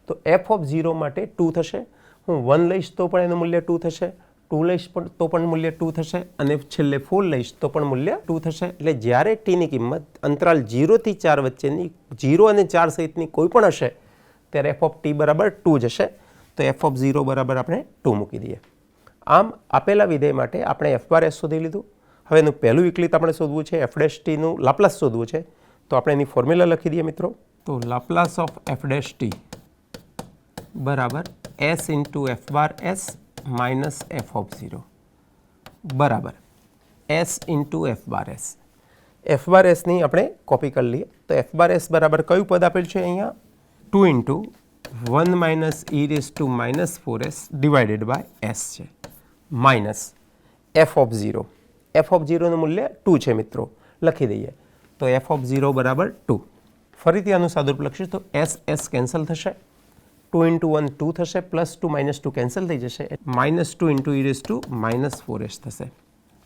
તો એફ ઓફ 0 માટે 2 થશે. હું 1 લઈશ તો પણ એનું મૂલ્ય 2 થશે. 2 લઈશ તો પણ મૂલ્ય 2 થશે અને છેલ્લે 4 લઈશ તો પણ મૂલ્ય 2 થશે. એટલે જ્યારે ટીની કિંમત અંતરાલ 0 થી 4 વચ્ચેની 0 અને 4 સહિતની કોઈ પણ હશે ત્યારે એફ ઓફ ટી બરાબર 2 જ હશે. તો એફ ઓફ 0 બરાબર આપણે 2 મૂકી દઈએ. આમ આપેલા વિધેય માટે આપણે એફ બાર એસ શોધી લીધું. હવે એનું પહેલું વિકલિત આપણે શોધવું છે, એફ ડેશ ટીનું લાપ્લાસ શોધવું છે. તો આપણે એની ફોર્મ્યુલા લખી દઈએ મિત્રો. તો Laplace of f dash t બરાબર s into f bar s minus f of 0 બરાબર s into f bar s. F bar એસની આપણે કોપી કરી લઈએ તો એફ બાર એસ બરાબર કયું પદ આપેલ છે અહીંયા? 2 into 1 minus e raise to minus 4s divided by s છે minus f of 0. F of 0નું મૂલ્ય 2 છે મિત્રો, લખી દઈએ તો એફ ઓફ 0 બરાબર 2. ફરીથી આનું સાદુરૂપ લખીશું તો એસ એસ કેન્સલ થશે, 2 ઇન્ટુ 1 2 થશે, પ્લસ 2 માઇનસ 2 કેન્સલ થઈ જશે, minus 2 into E raise to minus 4s થશે.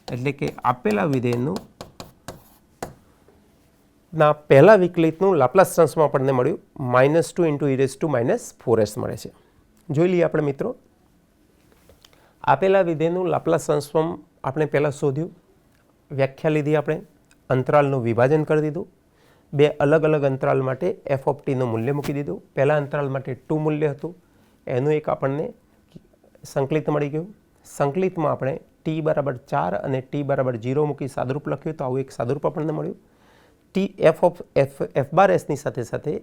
એટલે કે આપેલા વિધેયનું ના પહેલા વિકલિતનું લાપ્લાસ ટ્રાન્સફોર્મ આપણને મળ્યું -2 ઇન્ટુ ઈ રેસ ટુ -4s મળે છે. જોઈ લઈએ આપણે મિત્રો, આપેલા વિધેયનું લાપ્લાસ ટ્રાન્સફોર્મ આપણે પહેલાં શોધ્યું, વ્યાખ્યા લીધી, આપણે અંતરાલનું વિભાજન કરી દીધું, બે અલગ અલગ અંતરાલ માટે એફ ઓફ ટીનું મૂલ્ય મૂકી દીધું. પહેલા અંતરાલ માટે 2 મૂલ્ય હતું, એનું એક આપણને સંકલિત મળી ગયું. સંકલિતમાં આપણે ટી બરાબર 4 અને ટી બરાબર 0 મૂકી સાદુરૂપ લખ્યું તો આવું એક સાદુરૂપ આપણને મળ્યું. ટી એફ બાર એસની સાથે સાથે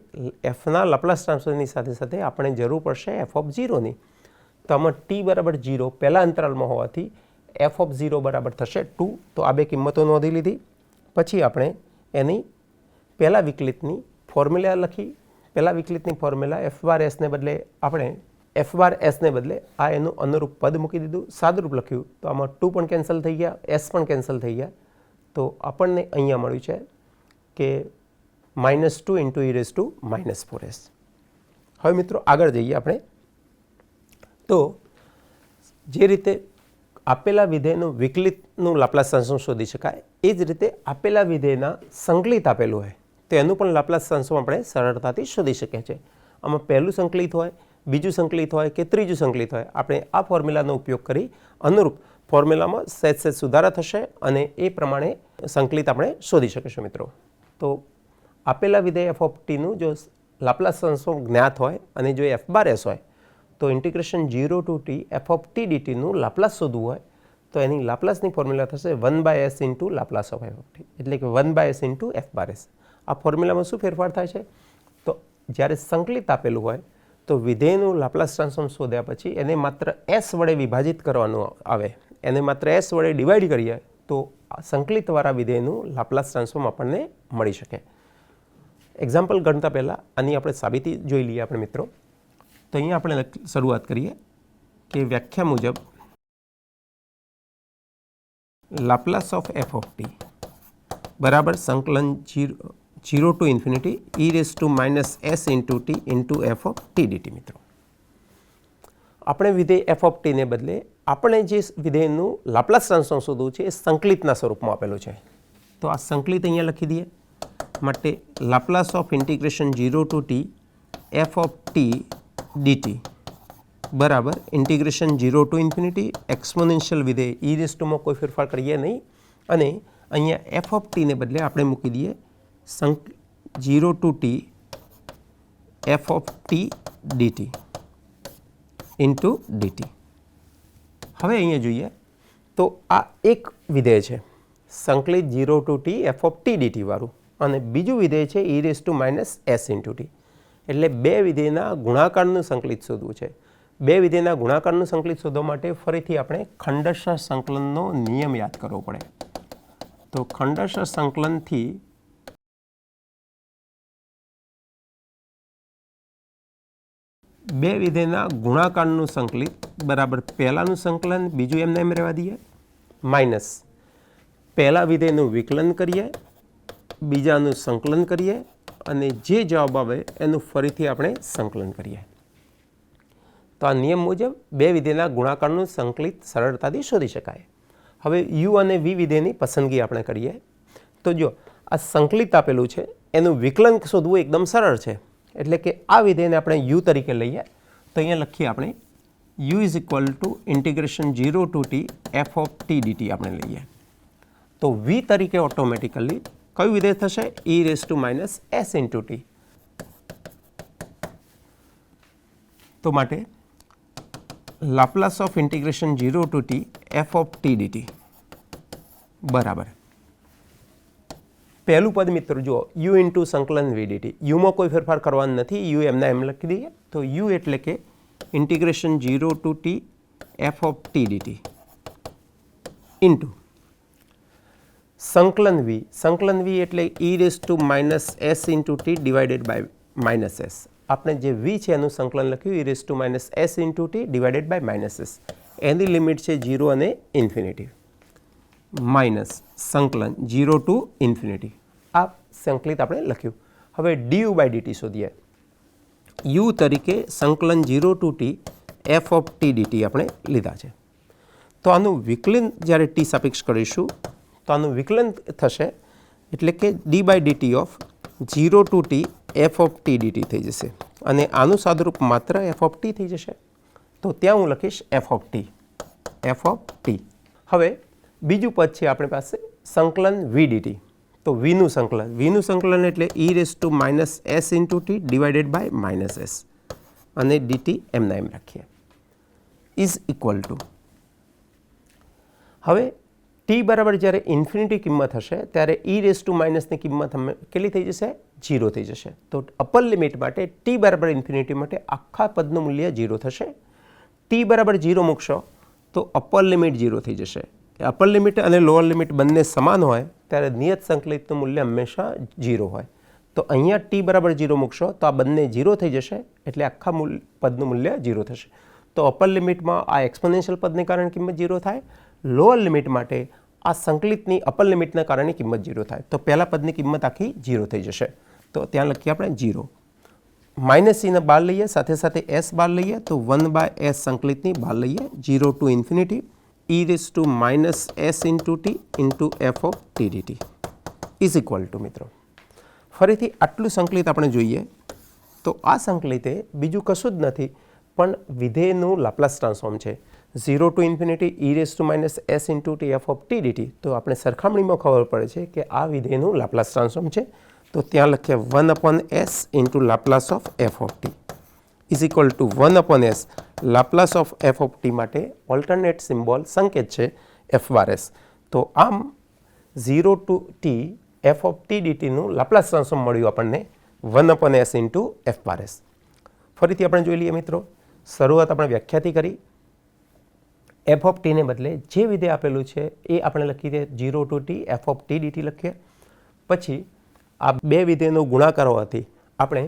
એફના લાપ્લાસ ટ્રાન્સફોર્મની સાથે સાથે આપણે જરૂર પડશે એફ ઓફ 0ની. તો આમાં ટી બરાબર 0 પહેલા અંતરાલમાં હોવાથી એફ ઓફ 0 બરાબર થશે 2. તો આ બે કિંમતો નોંધી લીધી. પછી આપણે એની પહેલા વિકલિતની ફોર્મ્યુલા લખી. પહેલા વિકલિતની ફોર્મ્યુલા એફ બાર એસને બદલે આપણે એફ બાર એસને બદલે આ એનું અનુરૂપ પદ મૂકી દીધું, સાદુરૂપ લખ્યું તો આમાં 2 પણ કેન્સલ થઈ ગયા, એસ પણ કેન્સલ થઈ ગયા. તો આપણને અહીંયા મળ્યું છે કે -2 ઇન્ટુ ઈ રેસ ટુ -4s. હવે મિત્રો આગળ જઈએ આપણે. તો જે રીતે આપેલા વિધેયનું વિકલિતનું લાપ્લાસ ટ્રાન્સફોર્મ શોધી શકાય એ જ રીતે આપેલા વિધેયના સંકલિત આપેલું હોય તો એનું પણ લાપ્લાસ ટ્રાન્સફોર્મ આપણે સરળતાથી શોધી શકીએ છીએ. આમાં પહેલું સંકલિત હોય, બીજું સંકલિત હોય કે ત્રીજું સંકલિત હોય, આપણે આ ફોર્મ્યુલાનો ઉપયોગ કરી અનુરૂપ ફોર્મ્યુલામાં સહેજ સુધારા થશે અને એ પ્રમાણે સંકલિત આપણે શોધી શકીશું મિત્રો. તો આપેલા વિધેય એફ ઓફ ટીનું જો લાપ્લાસ ટ્રાન્સફોર્મ જ્ઞાત હોય અને જો એફ બાર એસ હોય તો integration 0 to T F of t ડીટીનું લાપ્લાસ શોધવું હોય તો એની લાપ્લાસની ફોર્મ્યુલા થશે 1/s into Laplace of f of t, એટલે કે 1/s into f bar s. આ ફોર્મ્યુલામાં શું ફેરફાર થાય છે? તો જ્યારે સંકલિત આપેલું હોય તો વિધેયનું લાપ્લાસ ટ્રાન્સફોર્મ શોધ્યા પછી એને માત્ર એસ વડે વિભાજિત કરવાનું આવે, એને માત્ર એસ વડે ડિવાઈડ કરીએ તો સંકલિતવાળા વિધેયનું લાપ્લાસ ટ્રાન્સફોર્મ આપણને મળી શકે. એક્ઝામ્પલ ગણતા પહેલાં આની આપણે સાબિતી જોઈ લઈએ આપણે મિત્રો. તો અહીંયા આપણે શરૂઆત કરીએ કે વ્યાખ્યા મુજબ Laplace of f of T બરાબર સંકલન 0 to infinity E raise to -s into T into F of T DT. મિત્રો આપણે વિધેય એફ ઓફ ટીને બદલે આપણે જે વિધેયનું લાપ્લાસ ટ્રાન્સફોર્મ શોધવું છે એ સંકલિતના સ્વરૂપમાં આપેલું છે. તો આ સંકલિત અહીંયા લખી દઈએ. માટે Laplace of integration 0 to T F of T DT બરાબર ઇન્ટિગ્રેશન 0 ટુ ઇન્ફિનિટી એક્સપોનેન્શિયલ વિધેય ઈ રેસ ટુમાં કોઈ ફેરફાર કરીએ નહીં અને અહીંયા એફ ઓફ ટીને બદલે આપણે મૂકી દઈએ 0 to T F of T DT into DT. હવે અહીંયા જોઈએ તો આ એક વિધેય છે સંકલિત 0 to T F of T DT વાળું અને બીજું વિધેય છે E raise to -s into T. એટલે બે વિધેયના ગુણાકારનું સંકલિત શોધવું છે. બે વિધેયના ગુણાકારનું સંકલિત શોધવા માટે ફરીથી આપણે ખંડશઃ સંકલનનો નિયમ યાદ કરવો પડે. તો ખંડશઃ સંકલનથી બે વિધેયના ગુણાકારનું સંકલિત બરાબર પહેલાનું સંકલન બીજું એમને એમ રહેવા દઈએ માઇનસ પહેલા વિધેયનું વિકલન કરીએ, બીજાનું સંકલન કરીએ અને જે જવાબ આવે એનું ફરીથી આપણે સંકલન કરીએ. તો આ નિયમ મુજબ બે વિધેયના ગુણાકારનું સંકલિત સરળતાથી શોધી શકાય. હવે યુ અને વી વિધેયની પસંદગી આપણે કરીએ. તો જો આ સંકલિત આપેલું છે એનું વિકલન શોધવું એકદમ સરળ છે. એટલે કે આ વિધેયને આપણે યુ તરીકે લઈએ તો અહીંયા લખીએ આપણે U is equal to integration 0 to T F of T DT આપણે લઈએ. તો વી તરીકે ઓટોમેટિકલી કયું વિધેય થશે? ઈ raise to -s into T. તો માટે Laplace of integration 0 to T F of T DT બરાબર પહેલું પદ મિત્રો જુઓ યુ ઇન્ટુ સંકલન વી ડીટી. યુમાં કોઈ ફેરફાર કરવાનો નથી, યુ એમના એમ લખી દઈએ. તો યુ એટલે કે integration 0 to T F of T DT into સંકલન વી એટલે e raise to minus s into t divided by minus s. આપણે જે વી છે એનું સંકલન લખ્યું e raise to minus s into t divided by minus s. એની limit છે 0 અને ઇન્ફિનિટી માઇનસ સંકલન 0 ટુ ઇન્ફિનિટી. આ સંકલિત આપણે લખ્યું. હવે du બાય ડીટી શોધીએ. u તરીકે સંકલન 0 to T F of T DT આપણે લીધા છે. તો આનું વિકલન જ્યારે ટી સાપેક્ષ કરીશું તો આનું વિકલન થશે એટલે કે d by dt of 0 to T F of T dt થઈ જશે અને આનું સાદુરૂપ માત્ર એફ ઓફ ટી થઈ જશે. તો ત્યાં હું લખીશ એફ ઓફ ટી. હવે બીજું પદ છે આપણી પાસે સંકલન વી ડીટી. તો વીનું સંકલન એટલે e raise to minus s into t divided by minus s અને ડીટી એમના એમ રાખીએ ઇઝ ઇક્વલ ટુ. હવે ટી બરાબર જ્યારે ઇન્ફિનિટી કિંમત હશે ત્યારે e રેઝ ટુ માઇનસની કિંમત કેટલી થઈ જશે? 0 થઈ જશે. તો અપર લિમિટ માટે ટી બરાબર ઇન્ફિનિટી માટે આખા પદનું મૂલ્ય 0 થશે. ટી બરાબર 0 મૂકશો તો અપર લિમિટ 0 થઈ જશે. અપર લિમિટ અને લોઅર લિમિટ બંને સમાન હોય ત્યારે નિયત સંકલિતનું મૂલ્ય હંમેશા 0 હોય. તો અહીંયા ટી બરાબર 0 મૂકશો તો આ બંને 0 થઈ જશે એટલે આખા પદનું મૂલ્ય 0 થશે. તો અપર લિમિટમાં આ એક્સપોનેન્શિયલ પદને કારણે કિંમત 0 થાય. લોઅર લિમિટ માટે આ સંકલિતની અપર લિમિટના કારણે કિંમત 0 થાય. તો પહેલા પદની કિંમત આખી 0 થઈ જશે. તો ત્યાં લખીએ આપણે 0. માઇનસ સીને બહાર લઈએ, સાથે સાથે એસ બહાર લઈએ તો 1 બાય એસ સંકલિતની બહાર લઈએ. 0 to infinity e raise to minus s into T into F of T dt is equal to. મિત્રો ફરીથી આટલું સંકલિત આપણે જોઈએ તો આ સંકલિત એ બીજું કશું જ નથી પણ વિધેયનું લાપ્લાસ ટ્રાન્સફોર્મ છે. 0 to infinity e raise to minus s into T F of T dt. તો આપણે સરખામણીમાં ખબર પડે છે કે આ વિધેયનું લાપ્લાસ ટ્રાન્સફોર્મ છે. તો ત્યાં લખીએ 1 upon s into Laplace of f of t is equal to 1 upon s. Laplace of f of t માટે ઓલ્ટરનેટ સિમ્બોલ સંકેત છે એફ બાર એસ. તો આમ 0 to T F of t ડીટીનું લાપ્લાસ ટ્રાન્સફોર્મ મળ્યું આપણને 1 upon s into f bar s. ફરીથી આપણે જોઈ લઈએ મિત્રો. શરૂઆત આપણે વ્યાખ્યાથી કરી. એફ ઓફ ટીને બદલે જે વિધેય આપેલું છે એ આપણે લખી દઈએ 0 to T F of T dt લખીએ. પછી આ બે વિધેયનો ગુણાકાર હોવાથી આપણે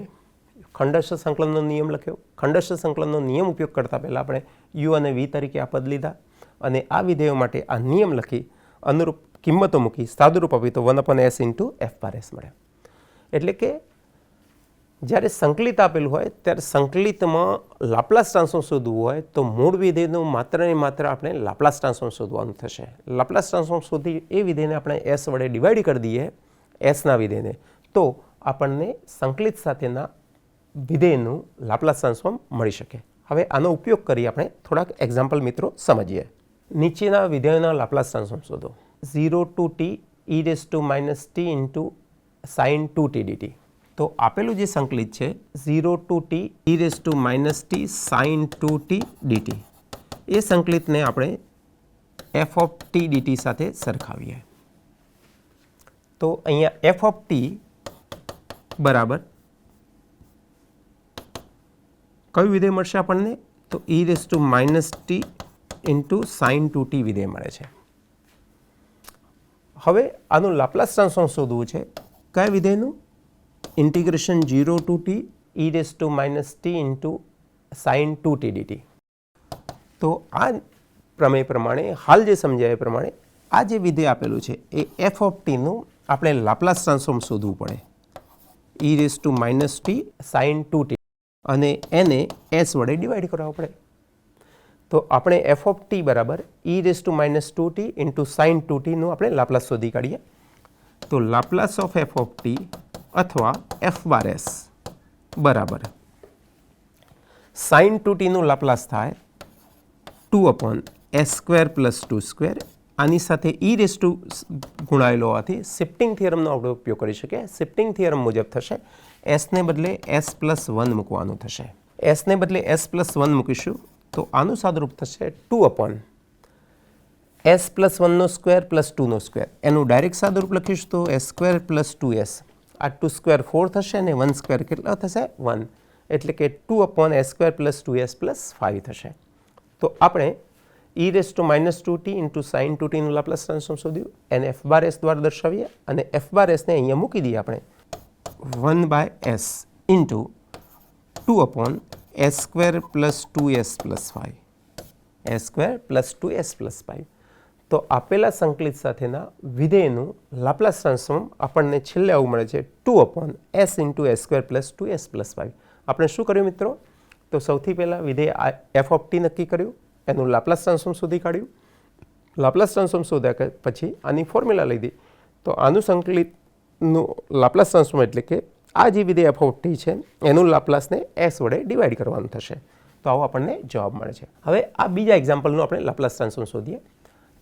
ખંડસ્થ સંકલનનો નિયમ લખ્યો. ખંડસ્થ સંકલનનો નિયમ ઉપયોગ કરતાં પહેલાં આપણે યુ અને વી તરીકે આ પદ લીધા અને આ વિધેયો માટે આ નિયમ લખી અનુરૂપ કિંમતો મૂકી સાદુરૂપ આપી તો 1 upon s into f bar S મળે. એટલે કે જ્યારે સંકલિત આપેલું હોય ત્યારે સંકલિતમાં લાપ્લાસ ટ્રાન્સફોર્મ શોધવું હોય તો મૂળ વિધેયનું માત્ર ને માત્ર આપણે લાપ્લાસ ટ્રાન્સફોર્મ શોધવાનું થશે. લાપ્લાસ ટ્રાન્સફોર્મ શોધી એ વિધેયને આપણે એસ વડે ડિવાઈડ કરી દઈએ એસના વિધેયને તો આપણને સંકલિત સાથેના વિધેયનું લાપ્લાસ ટ્રાન્સફોર્મ મળી શકે. હવે આનો ઉપયોગ કરી આપણે થોડાક એક્ઝામ્પલ મિત્રો સમજીએ. નીચેના વિધેયોના લાપ્લાસ ટ્રાન્સફોર્મ શોધો. 0 to t e raise to minus t into sine 2t dt. તો આપેલું જે સંકલિત છે 0 to t e raise to minus t sine 2t dt એ સંકલિતને આપણે f ઓફ t dt સાથે સરખાવીએ. તો અહીંયા f ઓફ t બરાબર કયું વિધેય મળશે આપણને? તો e raise to minus t into sine 2t વિધેય મળે છે. હવે આનું લાપ્લાસ ટ્રાન્સફોર્મ શોધવું છે કયા વિધેયનું? Integration 0 to t e raise to minus t into sine 2t dt. તો આ પ્રમેય પ્રમાણે હાલ જે સમજાય એ પ્રમાણે આ જે વિધેય આપેલું છે એ f ઓફ ટીનું આપણે લાપ્લાસ ટ્રાન્સફોર્મ શોધવું પડે. e raise to minus t sine 2t અને એને s વડે ડિવાઈડ કરવા પડે. તો આપણે f ઓફ ટી બરાબર e raise to minus 2t into sine 2tનું આપણે લાપ્લાસ શોધી કાઢીએ. તો Laplace of f of t અથવા f બાર s બરાબર સાઇન 2tનું લાપ્લાસ થાય 2 upon s square plus 2 square. આની સાથે e રેઝ ટુ ગુણાયેલો હોવાથી શિફ્ટિંગ થિયરમનો આપણે ઉપયોગ કરી શકીએ. શિફ્ટિંગ થિયરમ મુજબ થશે એસને બદલે s પ્લસ 1 મૂકવાનું થશે. એસને બદલે s પ્લસ 1 મૂકીશું તો આનું સાદુરૂપ થશે 2 અપોન s પ્લસ 1નો સ્ક્વેર પ્લસ 2નો સ્ક્વેર. એનું ડાયરેક્ટ સાદુરૂપ લખીશું તો s સ્ક્વેર પ્લસ 2s. આ 2 સ્ક્વેર 4 થશે અને 1 સ્ક્વેર કેટલો થશે? 1. એટલે કે 2/s² + 2s + 5 થશે. તો આપણે e−2t × sin 2t નું લાપ્લાસ ટ્રાન્સફોર્મ શોધ્યું, એને f(s) દ્વારા દર્શાવીએ અને f(s) ને અહીંયા મૂકી દઈએ આપણે 1/s × 2/s² + 2s + 5 s² + 2s + 5. તો આપેલા સંકલિત સાથેના વિધેયનું લાપ્લાસ ટ્રાન્સફોર્મ આપણને છેલ્લે આવું મળે છે 2/s × s² + 2s + 5. આપણે શું કર્યું મિત્રો? તો સૌથી પહેલાં વિધેય f(t) નક્કી કર્યું, એનું લાપ્લાસ ટ્રાન્સફોર્મ શોધી કાઢ્યું. લાપ્લાસ ટ્રાન્સફોર્મ શોધ્યા પછી આની ફોર્મ્યુલા લીધી. તો આનું સંકલિતનું લાપ્લાસ ટ્રાન્સફોર્મ એટલે કે આ જે વિધેય f(t) છે એનું લાપ્લાસને s વડે ડિવાઈડ કરવાનું થશે. તો આવો આપણને જવાબ મળે છે. હવે આ બીજા એક્ઝામ્પલનું આપણે લાપ્લાસ ટ્રાન્સફોર્મ શોધીએ.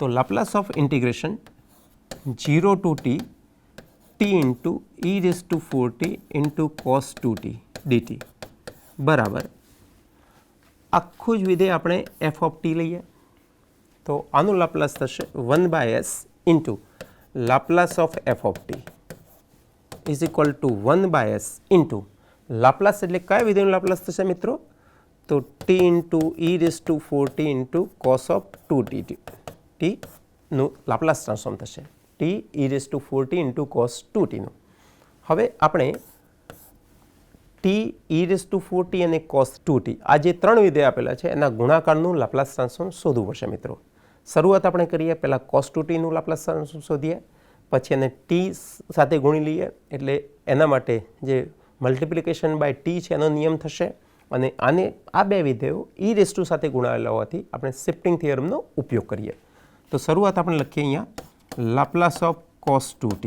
તો Laplace of integration 0 to t × e⁴t × cos 2t dt બરાબર આખું જ વિધેય આપણે f(t) લઈએ તો આનું લાપ્લાસ થશે 1/s × Laplace of f(t) is equal two 1/s × Laplace એટલે કયા વિધેયનું લાપ્લાસ થશે મિત્રો? તો t × e⁴t × cos 2t t નું લાપ્લાસ ટ્રાન્સફોર્મ થશે, t e⁴t × cos 2t નું. હવે આપણે t e⁴t અને cos 2t આ જે ત્રણ વિધેય આપેલા છે એના ગુણાકારનું લાપ્લાસ ટ્રાન્સફોર્મ શોધવું પડશે મિત્રો. શરૂઆત આપણે કરીએ પહેલાં cos 2t નું લાપ્લાસ ટ્રાન્સફોર્મ શોધીએ, પછી એને t સાથે ગુણી લઈએ એટલે એના માટે જે મલ્ટિપ્લિકેશન બાય t છે એનો નિયમ થશે અને આને આ બે વિધેયો e⁻ સાથે ગુણાવેલા હોવાથી આપણે શિફ્ટિંગ થિયરમનો ઉપયોગ કરીએ. તો શરૂઆત આપણે લખીએ અહીંયા લાપ્લાસ ઓફ cos 2t.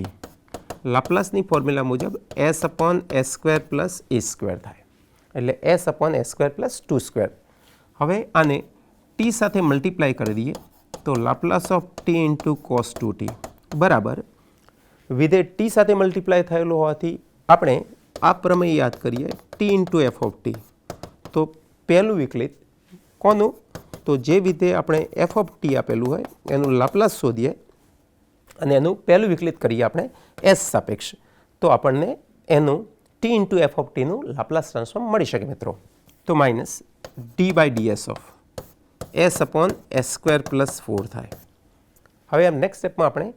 લાપ્લાસની ફોર્મ્યુલા મુજબ s/s² + a² થાય એટલે s/s² + 2². હવે આને t સાથે મલ્ટીપ્લાય કરી દઈએ તો Laplace of t × cos 2t બરાબર વિધેય t સાથે મલ્ટીપ્લાય થયેલું હોવાથી આપણે આ પ્રમેય યાદ કરીએ t × f(t). તો પહેલું વિકલિત કોનું? તો જે વિધેય આપણે f(t) આપેલું હોય એનું લાપ્લાસ શોધીએ અને એનું પહેલું વિકલિત કરીએ આપણે s સાપેક્ષ તો આપણને એનું t × f(t) નું લાપ્લાસ ટ્રાન્સફોર્મ મળી શકે મિત્રો. તો માઇનસ d/ds ઓફ s/s² + 4 થાય. હવે આમ નેક્સ્ટ સ્ટેપમાં આપણે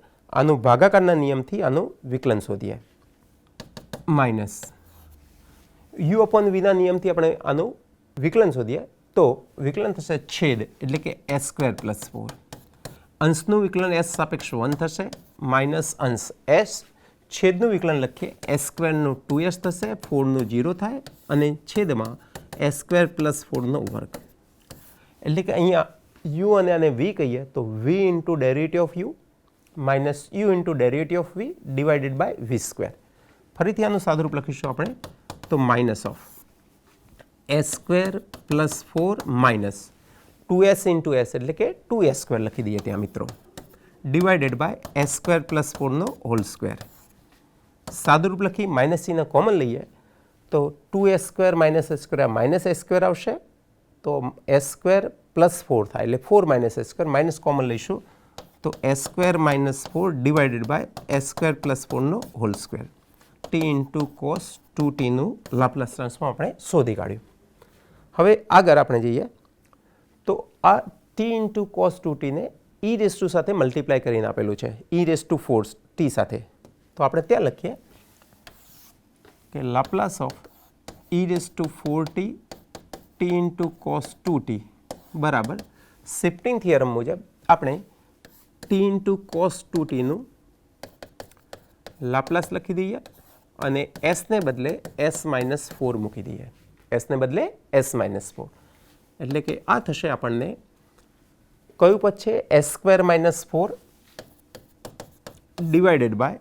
આનું ભાગાકારના નિયમથી આનું વિકલન શોધીએ. માઇનસ u/v ના નિયમથી આપણે આનું વિકલન શોધીએ તો વિકલન થશે છેદ એટલે કે s² + 4. અંશનું વિકલન s સાપેક્ષ 1 થશે માઇનસ અંશ s. છેદનું વિકલન લખીએ s² નું 2s થશે, 4 નું 0 થાય અને છેદમાં s² + 4 નો વર્ગ. એટલે કે અહીંયા u અને આને v કહીએ તો v × derivative of u minus u × derivative of v divided by v². ફરીથી આનું સાદુરૂપ લખીશું આપણે તો minus of s² + 4 minus 2s × s એટલે કે 2s² લખી દઈએ ત્યાં મિત્રો ડિવાઇડેડ બાય s² + 4 નો હોલ સ્ક્વેર. સાદુરૂપ લખી માઇનસ ચિહ્ન કોમન લઈએ તો 2s² - s² માઇનસ s² આવશે તો s² + 4 થાય એટલે 4 - s² માઇનસ કોમન લઈશું તો s² - 4 ડિવાઇડેડ બાય s² + 4 નો whole square. t × cos 2t નું લાપ્લાસ ટ્રાન્સફોર્મ આપણે શોધી કાઢ્યું. હવે આગળ આપણે જઈએ તો આ t × cos 2t ને e⁻ સાથે મલ્ટીપ્લાય કરીને આપેલું છે e⁴t સાથે. તો આપણે ત્યાં લખીએ કે Laplace of e⁴t t × cos 2t બરાબર શિફ્ટિંગ થિયરમ મુજબ આપણે t × cos 2t નું લાપ્લાસ લખી દઈએ અને s ને બદલે s-4 મૂકી દઈએ. s ને બદલે s-4 એટલે કે આ થશે આપણને કયું પદ છે s² - 4 divided by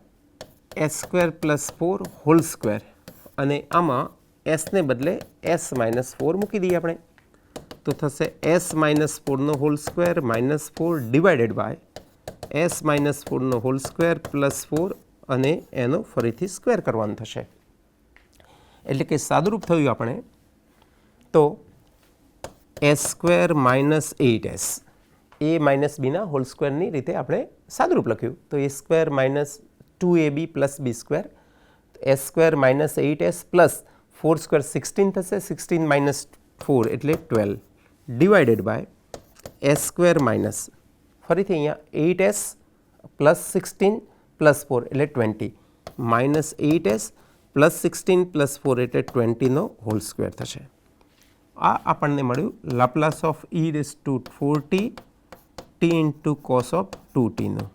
s² + 4 hall square અને આમાં s ને બદલે s-4 મૂકી દઈએ આપણે તો થશે s-4 નો whole square -4 divided by s-4 નો હોલ સ્ક્વેર +4 અને એનો ફરીથી સ્ક્વેર કરવાનું થશે. એટલે કે સાદુરૂપ થયું આપણે તો s² - 8s a - b ના હોલ સ્ક્વેરની રીતે આપણે સાદુરૂપ લખ્યું તો a² - 2ab + b² s² - 8s + 4 square 16 થશે, 16 માઇનસ 4 એટલે 12 divided by s square minus ફરીથી અહીંયા 8s પ્લસ 16 પ્લસ 4 એટલે 20 માઇનસ 8s પ્લસ 16 પ્લસ 4 એટલે 20નો હોલ સ્ક્વેર થશે. આ આપણને મળ્યું Laplace of e raise to 4t t into cos of 2tનું.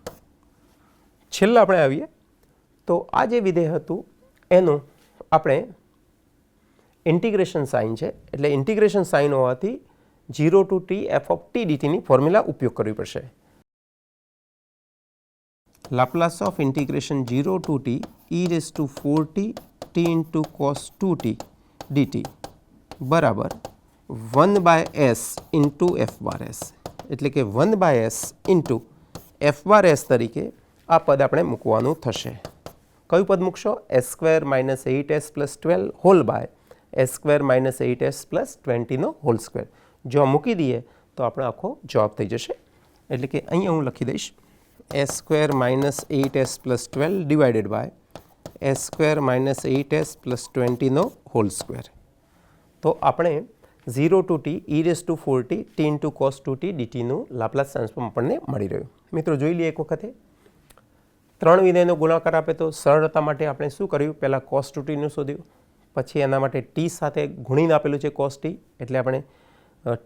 છેલ્લા આપણે આવીએ તો આ જે વિધેય હતું એનું આપણે ઇન્ટિગ્રેશન સાઇન છે એટલે ઇન્ટિગ્રેશન સાઇન હોવાથી 0 to t f of t dt formula ઉપયોગ કરવી પડશે. Laplace of integration 0 to t e raise to 4t t into cos 2t dt બરાબર 1 by s into f bar s એટલે કે 1 by s into f bar s તરીકે આ પદ આપણે મૂકવાનું થશે. કયું પદ મૂકશો? S square minus 8s plus 12 whole by s square minus 8s plus 20નો હોલ સ્ક્વેર. જો મૂકી દઈએ તો આપણે આખો જવાબ થઈ જશે. એટલે કે અહીંયા હું લખી દઈશ s square minus 8s plus 12 divided by s square minus 8s plus 20નો હોલ સ્ક્વેર. તો આપણે 0 to t e raise to 4t t into cos 2t ડીટીનું લાપ્લાસ ટ્રાન્સફોર્મ આપણને મળી રહ્યું. મિત્રો જોઈ લઈએ એક વખતે. 3 વિધેયનો ગુણાકાર આપે તો સરળતા માટે આપણે શું કર્યું? પહેલાં કોસ 2tનું શોધ્યું, પછી એના માટે t સાથે ગુણીને આપેલું છે કોસ t એટલે આપણે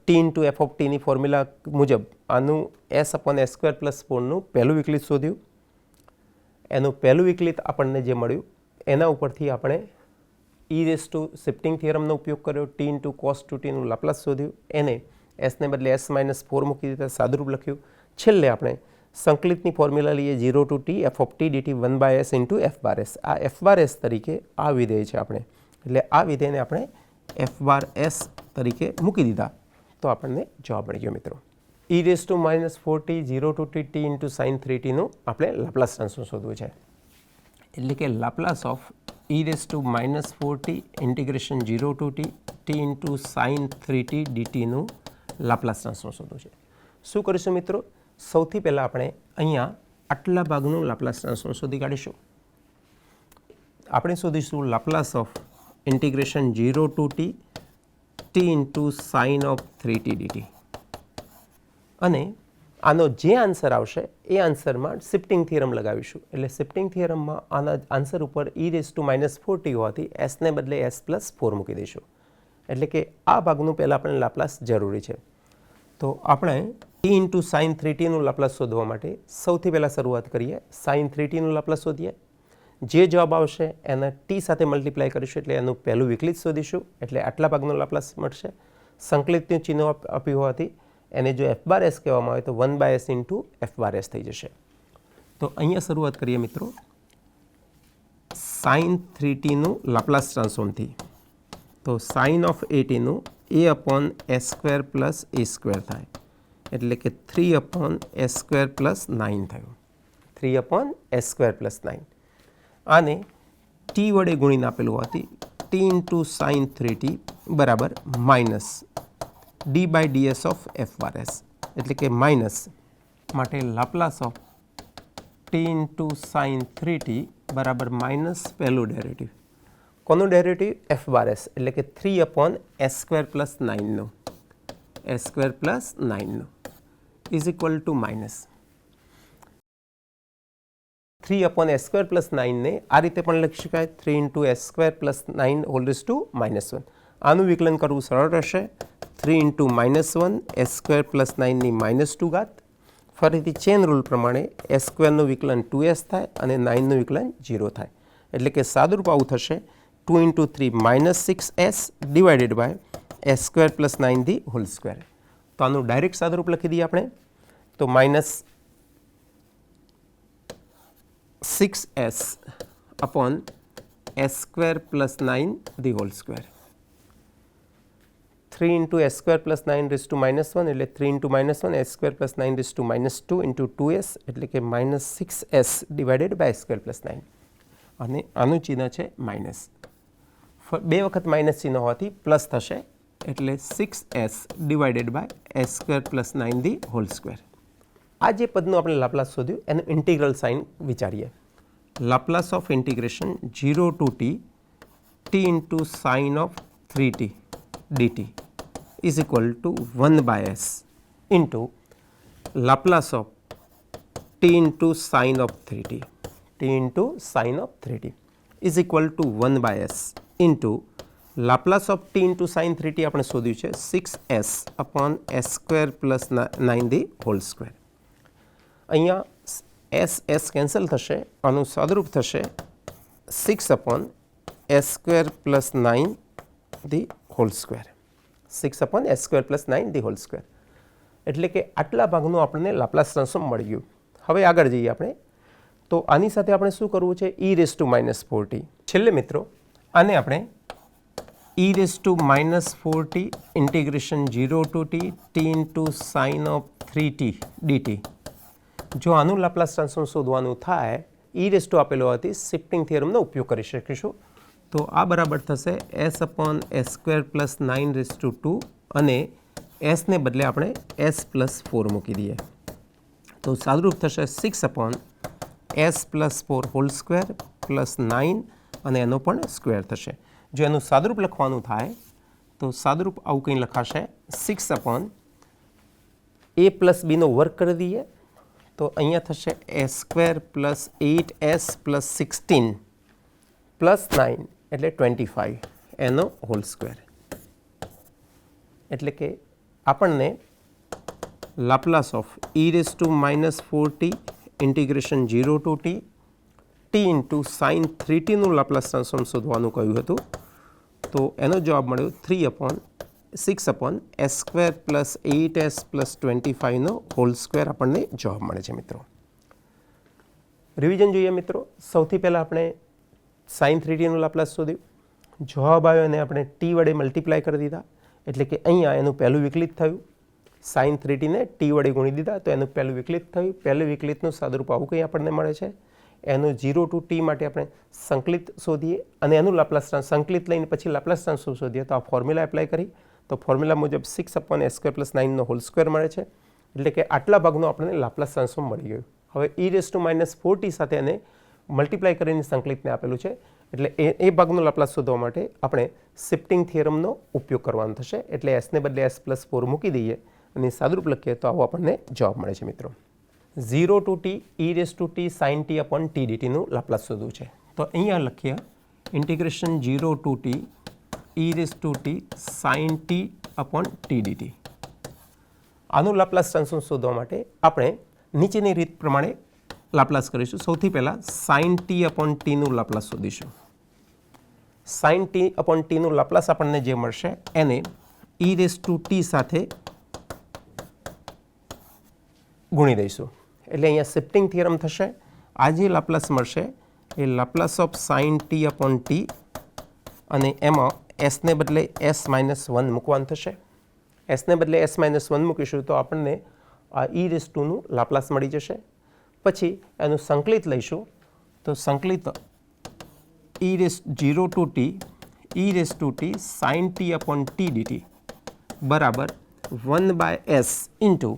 t ઇન્ટુ એફ ઓફ ટીની ફોર્મ્યુલા મુજબ આનું s upon S square plus 4નું પહેલું વિકલિત શોધ્યું. એનું પહેલું વિકલિત આપણને જે મળ્યું એના ઉપરથી આપણે e રેઝ ટુ શિફ્ટિંગ થિયરમનો ઉપયોગ કર્યો, t ઇન્ટુ કોસ 2tનું લાપ્લાસ શોધ્યું, એને એસને બદલે s માઇનસ 4 મૂકી દીધા, સાદુરૂપ લખ્યું. છેલ્લે આપણે સંકલિતની ફોર્મ્યુલા લઈએ 0 to t f of T dt 1 by s into f bar s. આ એફ બાર એસ તરીકે આ વિધેય છે આપણે એટલે આ વિધેયને આપણે એફ બાર એસ તરીકે મૂકી દીધા તો આપણને જવાબ મળી ગયો. મિત્રો e raise to minus 4t 0 to t t into sine 3tનું આપણે લાપ્લાસ ટ્રાન્સફોર્મ શોધવું છે. એટલે કે Laplace of e raise to minus 4t integration 0 to t t into sine 3t ડીટીનું લાપ્લાસ ટ્રાન્સફોર્મ શોધવું છે. શું કરીશું મિત્રો? સૌથી પહેલાં આપણે અહીંયા આટલા ભાગનું લાપ્લાસ ટ્રાન્સફોર્મ શોધી કાઢીશું. આપણે શોધીશું Laplace of integration 0 to t t into sine of 3t dt અને આનો જે આન્સર આવશે એ આન્સરમાં શિફ્ટિંગ થિયરમ લગાવીશું. એટલે શિફ્ટિંગ થિયરમમાં આના આન્સર ઉપર e raise to minus 4t હોવાથી એસને બદલે s પ્લસ 4 મૂકી દઈશું. એટલે કે આ ભાગનું પહેલાં આપણે લાપ્લાસ જરૂરી છે. તો આપણે t ઇન્ટુ સાઇન 3tનું લાપ્લાસ શોધવા માટે સૌથી પહેલાં શરૂઆત કરીએ. સાઇન 3tનું લાપ્લાસ શોધીએ. જે જવાબ આવશે એને t સાથે મલ્ટીપ્લાય કરીશું એટલે એનું પહેલું વિકલિત શોધીશું એટલે આટલા ભાગનો લાપ્લાસ મળશે. સંકલિતનું ચિહ્ન આપ્યું હોવાથી એને જો એફ બાર એસ કહેવામાં આવે તો 1 by s into f bar s થઈ જશે. તો અહીંયા શરૂઆત કરીએ મિત્રો સાઇન 3tનું લાપ્લાસ ટ્રાન્સફોર્મથી. તો સાઇન ઓફ 80નું a upon S square plus a square થાય એટલે કે 3 અપોન એસ સ્ક્વેર પ્લસ 9 થયું. 3 અપોન એસ સ્ક્વેર પ્લસ 9 આને t વડે ગુણીને આપેલું હોવાથી t ઇન્ટુ સાઇન 3t બરાબર minus d by ds of f bar s એટલે કે માઇનસ માટે Laplace of t into sine 3t બરાબર માઇનસ પહેલું ડેરિવેટિવ. કોનું ડેરિવેટિવ? એફ બાર એસ એટલે કે 3 અપોન એસ સ્ક્વેર પ્લસ 9નું એસ સ્ક્વેર પ્લસ 9નું is equal to minus 3 upon S square plus 9ને આ રીતે પણ લખી શકાય 3 into s square plus 9 whole raise to minus 1. આનું વિકલન કરવું સરળ રહેશે. 3 into minus 1 s square plus 9ની માઇનસ 2 ઘાત. ફરીથી ચેન રૂલ પ્રમાણે એસ સ્ક્વેરનું વિકલન 2s થાય અને 9નું વિકલન 0 થાય એટલે કે સાદુરૂપ આવું થશે 2 into 3 minus 6s divided by s square plus 9 the whole square. તો આનું ડાયરેક્ટ સાદુરૂપ લખી દઈએ આપણે તો minus 6s upon S square plus 9 the whole square. 3 into s square plus 9 raise to minus 1 એટલે 3 into minus 1 s square plus 9 raise to minus 2 into 2s એટલે કે minus 6s divided by square plus 9 અને આનું ચિહ્ન છે minus. બે વખત minus ચિહ્ન હોવાથી પ્લસ થશે એટલે 6s divided by s square plus 9 the whole square. આ જે પદનું આપણે લાપ્લાસ શોધ્યું એનું ઇન્ટિગ્રલ સાઇન વિચારીએ. Laplace of integration 0 to t t into sin of 3t dt is equal to 1 by s into Laplace of t into sin of 3t, t into sin of 3t is equal to 1 by s into Laplace of t into sin 3t આપણે શોધ્યું છે 6s upon s square plus 9 the whole square. અહીંયા s cancel થશે, આનું સાદુરૂપ થશે 6 upon s square plus 9 the whole square. 6 upon s square plus 9 the whole square. એટલે કે આટલા ભાગનું આપણને લાપ્લાસ ટ્રાન્સફોર્મ મળી ગયું. હવે આગળ જઈએ આપણે, તો આની સાથે આપણે શું કરવું છે? e raised to minus 4t. છેલ્લે મિત્રો આને આપણે e raised to minus 4t integration 0 to t t into sin of 3t dt. જો આનું લાપ્લાસ ટ્રાન્સફોર્મ શોધવાનું થાય, e raised to આપેલો હતી, શિફ્ટિંગ થિયરમનો ઉપયોગ કરી શકીશું. તો આ બરાબર થશે s upon s square plus 9 raised to 2 અને s ને બદલે આપણે s plus 4 મૂકી દઈએ. તો સાદુરૂપ થશે 6 upon s plus 4 whole square plus 9 અને એનો પણ સ્ક્વેર થશે. જો એનું સાદુરૂપ લખવાનું થાય તો સાદુરૂપ આવું કંઈ લખાશે 6 upon a plus b નો વર્ગ કરી દઈએ તો અહીંયા થશે s square plus 8s plus 16 plus 9 એટલે 25 એનો હોલ સ્ક્વેર. એટલે કે આપણને Laplace of e raised to minus 4t integration 0 to t t into sin 3t નું લાપ્લાસ ટ્રાન્સફોર્મ શોધવાનું કહ્યું હતું. તો એનો જવાબ મળ્યો 3 upon 6 upon s square plus 8s plus 25 નો હોલ સ્ક્વેર આપણને જવાબ મળે છે. મિત્રો રિવિઝન જોઈએ. મિત્રો સૌથી પહેલાં આપણે sin 3t નું લાપ્લાસ શોધ્યું, જવાબ આવ્યો અને આપણે t વડે મલ્ટીપ્લાય કરી દીધા, એટલે કે અહીંયા એનું પહેલું વિકલિત થયું. sin 3t ને t વડે ગુણી દીધા તો એનું પહેલું વિકલિત થયું. પહેલું વિકલિતનું સાદુરૂપ આવું કંઈ આપણને મળે છે. એનું 0 to t માટે આપણે સંકલિત શોધીએ અને એનું લાપ્લાસ સંકલિત લઈને પછી લાપ્લાસ ટ્રાન્સફોર્મ શોધીએ તો આ ફોર્મ્યુલા એપ્લાય કરી તો ફોર્મ્યુલા મુજબ 6 upon s square plus 9 નો હોલ સ્ક્વેર મળે છે. એટલે કે આટલા ભાગનું આપણને લાપ્લાસ ટ્રાન્સફોર્મ મળી ગયું. હવે e raised to minus 4t સાથે એને મલ્ટીપ્લાય કરીને સંકલિતને આપેલું છે, એટલે એ ભાગનું લાપ્લાસ શોધવા માટે આપણે શિફ્ટિંગ થિયરમનો ઉપયોગ કરવાનો થશે. એટલે s ને બદલે s plus 4 મૂકી દઈએ અને સાદુરૂપ લખીએ તો આવો આપણને જવાબ મળે છે. મિત્રો 0 to t e raised to t sin t upon t dt નું લાપ્લાસ શોધવું છે. તો અહીંયા લખીએ integration 0 to t e raised to t sin t upon t dt. આનું લાપ્લાસ ટ્રાન્સફોર્મ શોધવા માટે આપણે નીચેની રીત પ્રમાણે લાપ્લાસ કરીશું. સૌથી પહેલાં sin t upon t નું લાપ્લાસ શોધીશું. sin t upon t નું લાપ્લાસ આપણને જે મળશે એને e raised to t સાથે ગુણી દઈશું. એટલે અહીંયા શિફ્ટિંગ થિયરમ થશે. આ જે લાપ્લાસ મળશે એ Laplace of sin t upon t અને એમાં s ને બદલે s minus 1 મૂકવાનું થશે. s ને બદલે s minus 1 મૂકીશું તો આપણને આ e raised to નું લાપ્લાસ મળી જશે. પછી એનું સંકલિત લઈશું તો સંકલિત e raised 0 to t e raised to t sin t upon t dt બરાબર 1 by s into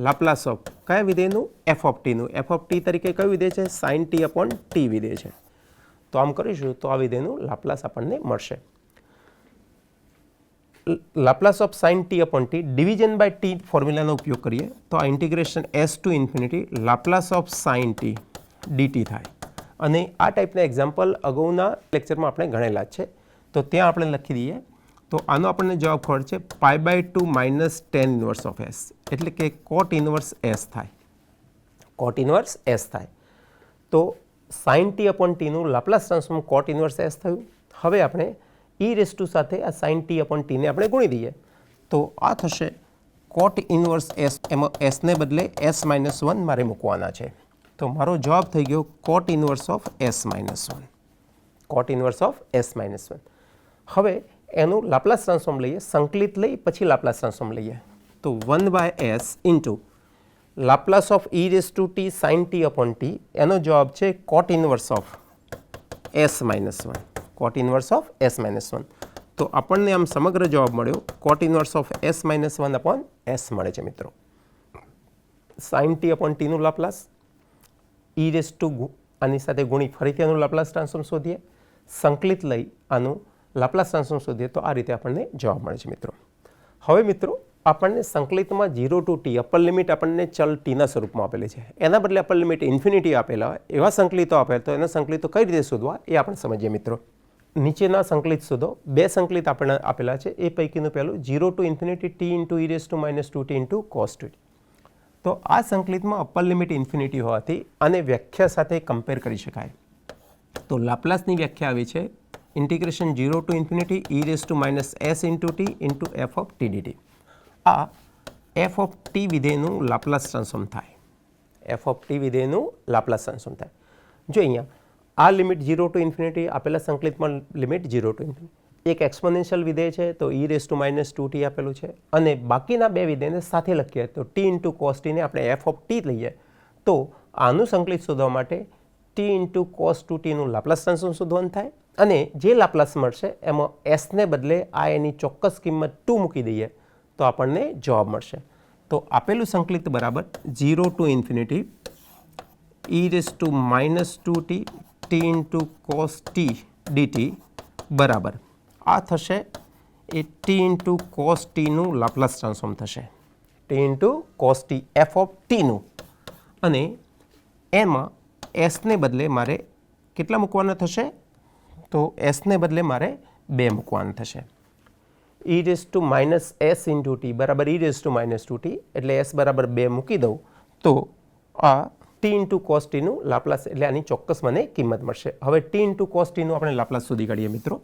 Laplace of કયા વિધેયનું? f of t નું. f of t તરીકે કયું વિધેય છે? sin t upon t વિધેય છે. તો આમ કરીશું તો આ વિધેયનું લાપ્લાસ આપણને મળશે. Laplace of sin t upon t division by t ફોર્મ્યુલાનો ઉપયોગ કરીએ તો આ integration s to infinity Laplace of sin t dt થાય. અને આ ટાઈપના એક્ઝામ્પલ અગાઉના લેક્ચરમાં આપણે ગણેલા જ છે, તો ત્યાં આપણે લખી દઈએ તો આનો આપણને જવાબ ખબર છે π/2 minus tan inverse of s, એટલે કે cot inverse s થાય. cot inverse s થાય. તો sin t upon t નું Laplace transform cot inverse s થયું. હવે આપણે e raised to સાથે આ sin t upon t ને આપણે ગુણી દઈએ તો આ થશે cot inverse s. એમાં s ને બદલે s minus 1 મારે મૂકવાના છે. તો મારો જવાબ થઈ ગયો cot inverse of s minus 1. cot inverse of s minus 1. હવે એનું લાપ્લાસ ટ્રાન્સફોર્મ લઈએ, સંકલિત લઈ પછી લાપ્લાસ ટ્રાન્સફોર્મ લઈએ તો 1 by s into Laplace of e raised to t sin t upon t એનો જવાબ છે cot inverse of s minus 1. cot inverse of s minus 1. તો આપણને આમ સમગ્ર જવાબ મળ્યો cot inverse of s minus 1 upon s મળે છે. મિત્રો sin t upon t નું લાપ્લાસ e raised to આની સાથે ગુણી ફરીથી આનું લાપ્લાસ ટ્રાન્સફોર્મ શોધીએ, સંકલિત લઈ આનું લાપ્લાસ ટ્રાન્સફોર્મ શોધીએ તો આ રીતે આપણને જવાબ મળે છે મિત્રો. હવે મિત્રો આપણને સંકલિતમાં 0 ટુ ટી અપર લિમિટ આપણને ચલ ટીના સ્વરૂપમાં આપેલી છે. એના બદલે અપર લિમિટ ઇન્ફિનિટી આપેલા હોય એવા સંકલિતો આપેલા તો એના સંકલિતો કઈ રીતે શોધવા એ આપણે સમજીએ મિત્રો. નીચેના સંકલિત શોધો. બે સંકલિત આપણને આપેલા છે. એ પૈકીનું પહેલું 0 to infinity t into e raise to minus 2t into cos 2t. તો આ સંકલિતમાં અપર લિમિટ ઇન્ફિનિટી હોવાથી આને વ્યાખ્યા સાથે કમ્પેર કરી શકાય. તો લાપ્લાસની વ્યાખ્યા આવી છે integration 0 to infinity e raise to minus s into T into F of T dt. આ એફ ઓફ ટી વિધેયનું લાપ્લાસ ટ્રાન્સફોર્મ થાય. એફ ઓફ ટી વિધેયનું લાપ્લાસ ટ્રાન્સફોર્મ થાય. જો અહીંયા આ લિમિટ 0 ટુ ઇન્ફિનિટી આપેલા સંકલિતમાં લિમિટ 0 ટુ ઇન્ફિનિટી એક એક્સપોનેન્શિયલ વિધેય છે તો ઈ રેઝ ટુ માઇનસ 2t આપેલું છે અને બાકીના બે વિધેયને સાથે લખીએ તો ટી ઇન્ટુ કોસ ટીને આપણે એફ ઓફ ટી લઈએ તો આનું સંકલિત શોધવા માટે ટી ઇન્ટુ કોસ 2tનું લાપ્લાસ ટ્રાન્સફોર્મ શોધવાનું થાય અને જે લાપ્લાસ મળશે એમાં એસને બદલે આ એની ચોક્કસ કિંમત 2 મૂકી દઈએ તો આપણને જવાબ મળશે. તો આપેલું સંકલિત બરાબર 0 to infinity e raise to minus 2t t into cos t DT બરાબર આ થશે એ ટી ઇન્ટુ કોસ ટીનું લાપ્લાસ ટ્રાન્સફોર્મ થશે. T into cos t F of ટીનું અને એમાં એસને બદલે મારે કેટલા મૂકવાના થશે તો એસને બદલે મારે 2 મૂકવાના થશે. E raise to minus s into T બરાબર e raise to minus 2t એટલે એસ બરાબર 2 મૂકી દઉં તો આ ટી ઇન્ટુ કોસ ટીનું લાપ્લાસ એટલે આની ચોક્કસ મને કિંમત મળશે. હવે ટી ઇન્ટુ કોસ ટીનું આપણે લાપ્લાસ શોધી કાઢીએ મિત્રો.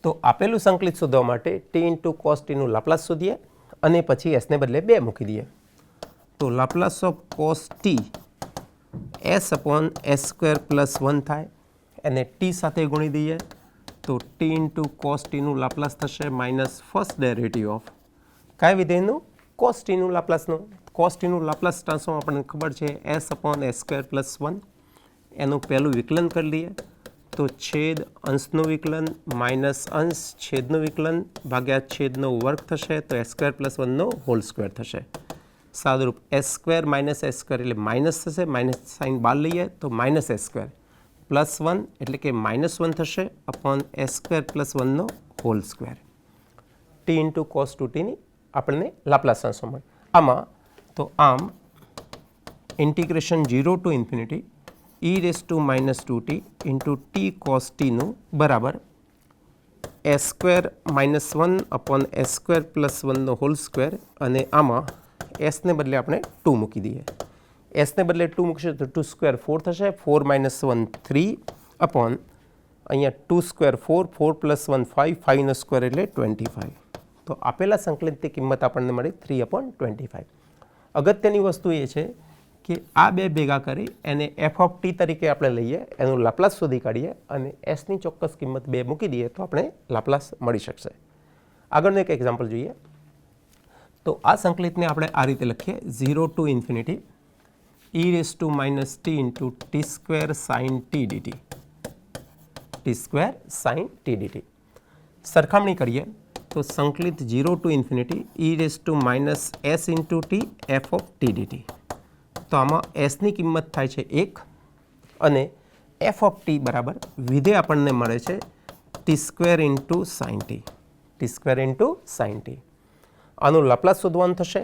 તો આપેલું સંકલિત શોધવા માટે ટી ઇન્ટુ કોસ ટીનું લાપ્લાસ શોધીએ અને પછી એસને બદલે 2 મૂકી દઈએ. તો Laplace of cos T S upon S square plus 1 થાય એને ટી સાથે ગુણી દઈએ તો ટી ઇન્ટુ કોસ ટીનું લાપ્લાસ થશે માઇનસ ફર્સ્ટ ડેરિવેટિવ ઓફ કયા વિધેયનું કોસ ટીનું લાપ્લાસનું. કોસ ટીનું લાપ્લાસ ટ્રાન્સફોર્મ આપણને ખબર છે s upon S square plus 1 એનું પહેલું વિકલન કરી લઈએ તો છેદ અંશનું વિકલન માઇનસ અંશ છેદનું વિકલન ભાગ્યા છેદનો વર્ગ થશે તો એસ સ્ક્વેર પ્લસ 1નો હોલ સ્ક્વેર થશે. સાદુરૂપ s square minus s square એટલે માઇનસ થશે માઇનસ સાઇન બહાર લઈએ તો માઇનસ એસ સ્ક્વેર પ્લસ 1 એટલે કે -1 થશે અપોન એસ સ્ક્વેર પ્લસ 1નો whole square. T into cos 2tની આપણને લાપ્લાસ ટ્રાન્સફોર્મ મળે. આમાં તો આમ integration 0 to infinity e raise to minus 2t into t cos ટીનું બરાબર s square -1 upon S square plus 1નો હોલ સ્ક્વેર અને આમાં એસને બદલે આપણે 2 મૂકી દઈએ. એસને બદલે 2 મૂકશે તો 2 સ્ક્વેર 4 થશે 4 - 1 3 અપોન અહીંયા 2 સ્ક્વેર 4 4 પ્લસ 1 5 5નો સ્ક્વેર એટલે 25. તો આપેલા સંકલિતની કિંમત આપણને મળી 3/25. અગત્યની વસ્તુ એ છે કે આ બે ભેગા કરી એને એફ ઓફ ટી તરીકે આપણે લઈએ એનું લાપ્લાસ શોધી કાઢીએ અને એસની ચોક્કસ કિંમત 2 મૂકી દઈએ તો આપણે લાપ્લાસ મળી શકશે. આગળનું એક એક્ઝામ્પલ જોઈએ. તો આ સંકલિતને આપણે આ રીતે લખીએ 0 to infinity e raise to minus t into t square sine t dt. T square sine t dt. સરખામણી કરીએ તો સંકલિત 0 to infinity e raise to minus s into T F of T dt. તો આમાં એસની કિંમત થાય છે 1 અને એફ ઓફ ટી બરાબર વિધેય આપણને મળે છે T square into sign T. T square into sign T. આનું લાપ્લાસ શોધવાનું થશે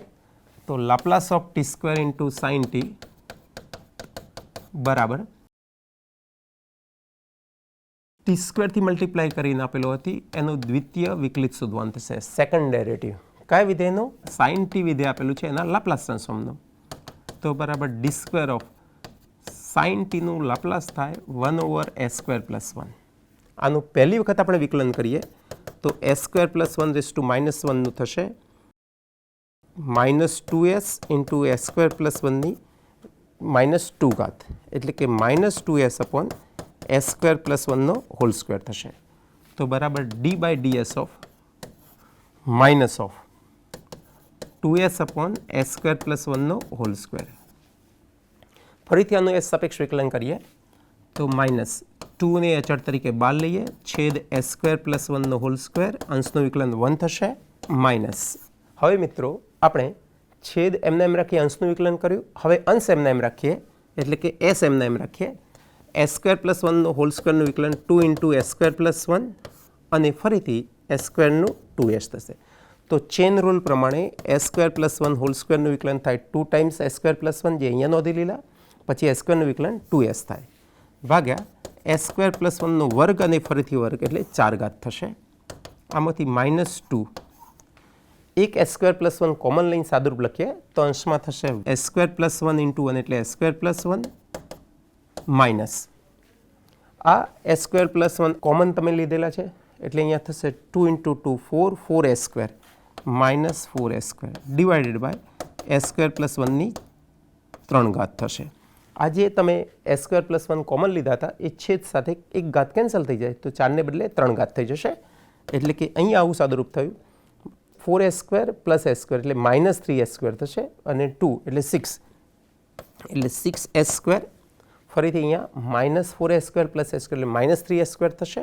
તો Laplace of T square into sign T બરાબર ટી સ્ક્વેરથી મલ્ટીપ્લાય કરીને આપેલો હતી એનું દ્વિતીય વિકલિત શોધવાનું થશે સેકન્ડ ડેરિવેટિવ. કયા વિધેયનું સાઇન ટી વિધેય આપેલું છે એના લાપ્લાસ ટ્રાન્સફોર્મનું. તો બરાબર ડી સ્ક્વેર ઓફ સાઇન ટીનું લાપ્લાસ થાય 1/s સ્ક્વેર પ્લસ 1. આનું પહેલી વખત આપણે વિકલન કરીએ તો s square plus 1 raise to -1નું થશે -2s into s square plus 1ની -2 ઘાત એટલે કે -2s upon s square plus 1નો હોલ સ્ક્વેર થશે. તો બરાબર d/ds of minus of 2s upon s square plus 1નો હોલ સ્ક્વેર. ફરીથી આનું s સાપેક્ષ વિકલન કરીએ તો -2 ને અચળ તરીકે બહાર લઈએ છેદ s સ્ક્વેર પ્લસ 1નો હોલ સ્ક્વેર અંશનું વિકલન 1 થશે માઇનસ. હવે મિત્રો આપણે છેદ એમને એમ રાખીએ અંશનું વિકલન કર્યું. હવે અંશ એમને એમ રાખીએ એટલે કે s એમને એમ રાખીએ. s² + 1નો હોલ સ્ક્વેરનું વિકલન 2 × s² + 1 અને ફરીથી s² નું 2s થશે. તો ચેન રૂલ પ્રમાણે s² + 1 હોલ સ્ક્વેરનું વિકલન થાય 2 ટાઈમ્સ s² + 1 જે અહીંયા નોંધી લીધા, પછી s² નું વિકલન 2s થાય ભાગ્યા s² + 1નો વર્ગ અને ફરીથી વર્ગ એટલે 4 ઘાત થશે. આમાંથી -2 એક s² + 1 કોમન લઈને સાદુરૂપ લખીએ તો અંશમાં થશે s² + 1 × 1 એટલે s² + 1 માઇનસ આ s² + 1 કોમન તમે લીધેલા છે એટલે અહીંયા થશે 2 × 2 4 4s² minus 4s² divided by s² + 1ની 3 ઘાત થશે. આ જે તમે s² + 1 કોમન લીધા હતા એ છેદ સાથે એક ઘાત કેન્સલ થઈ જાય તો 4ને બદલે 3 ઘાત થઈ જશે. એટલે કે અહીંયા આવું સાદુરૂપ થયું 4s² + s² એટલે -3s² થશે અને 2 એટલે 6 એટલે 6s². ફરીથી અહીંયા -4s² + s² એટલે -3s² થશે.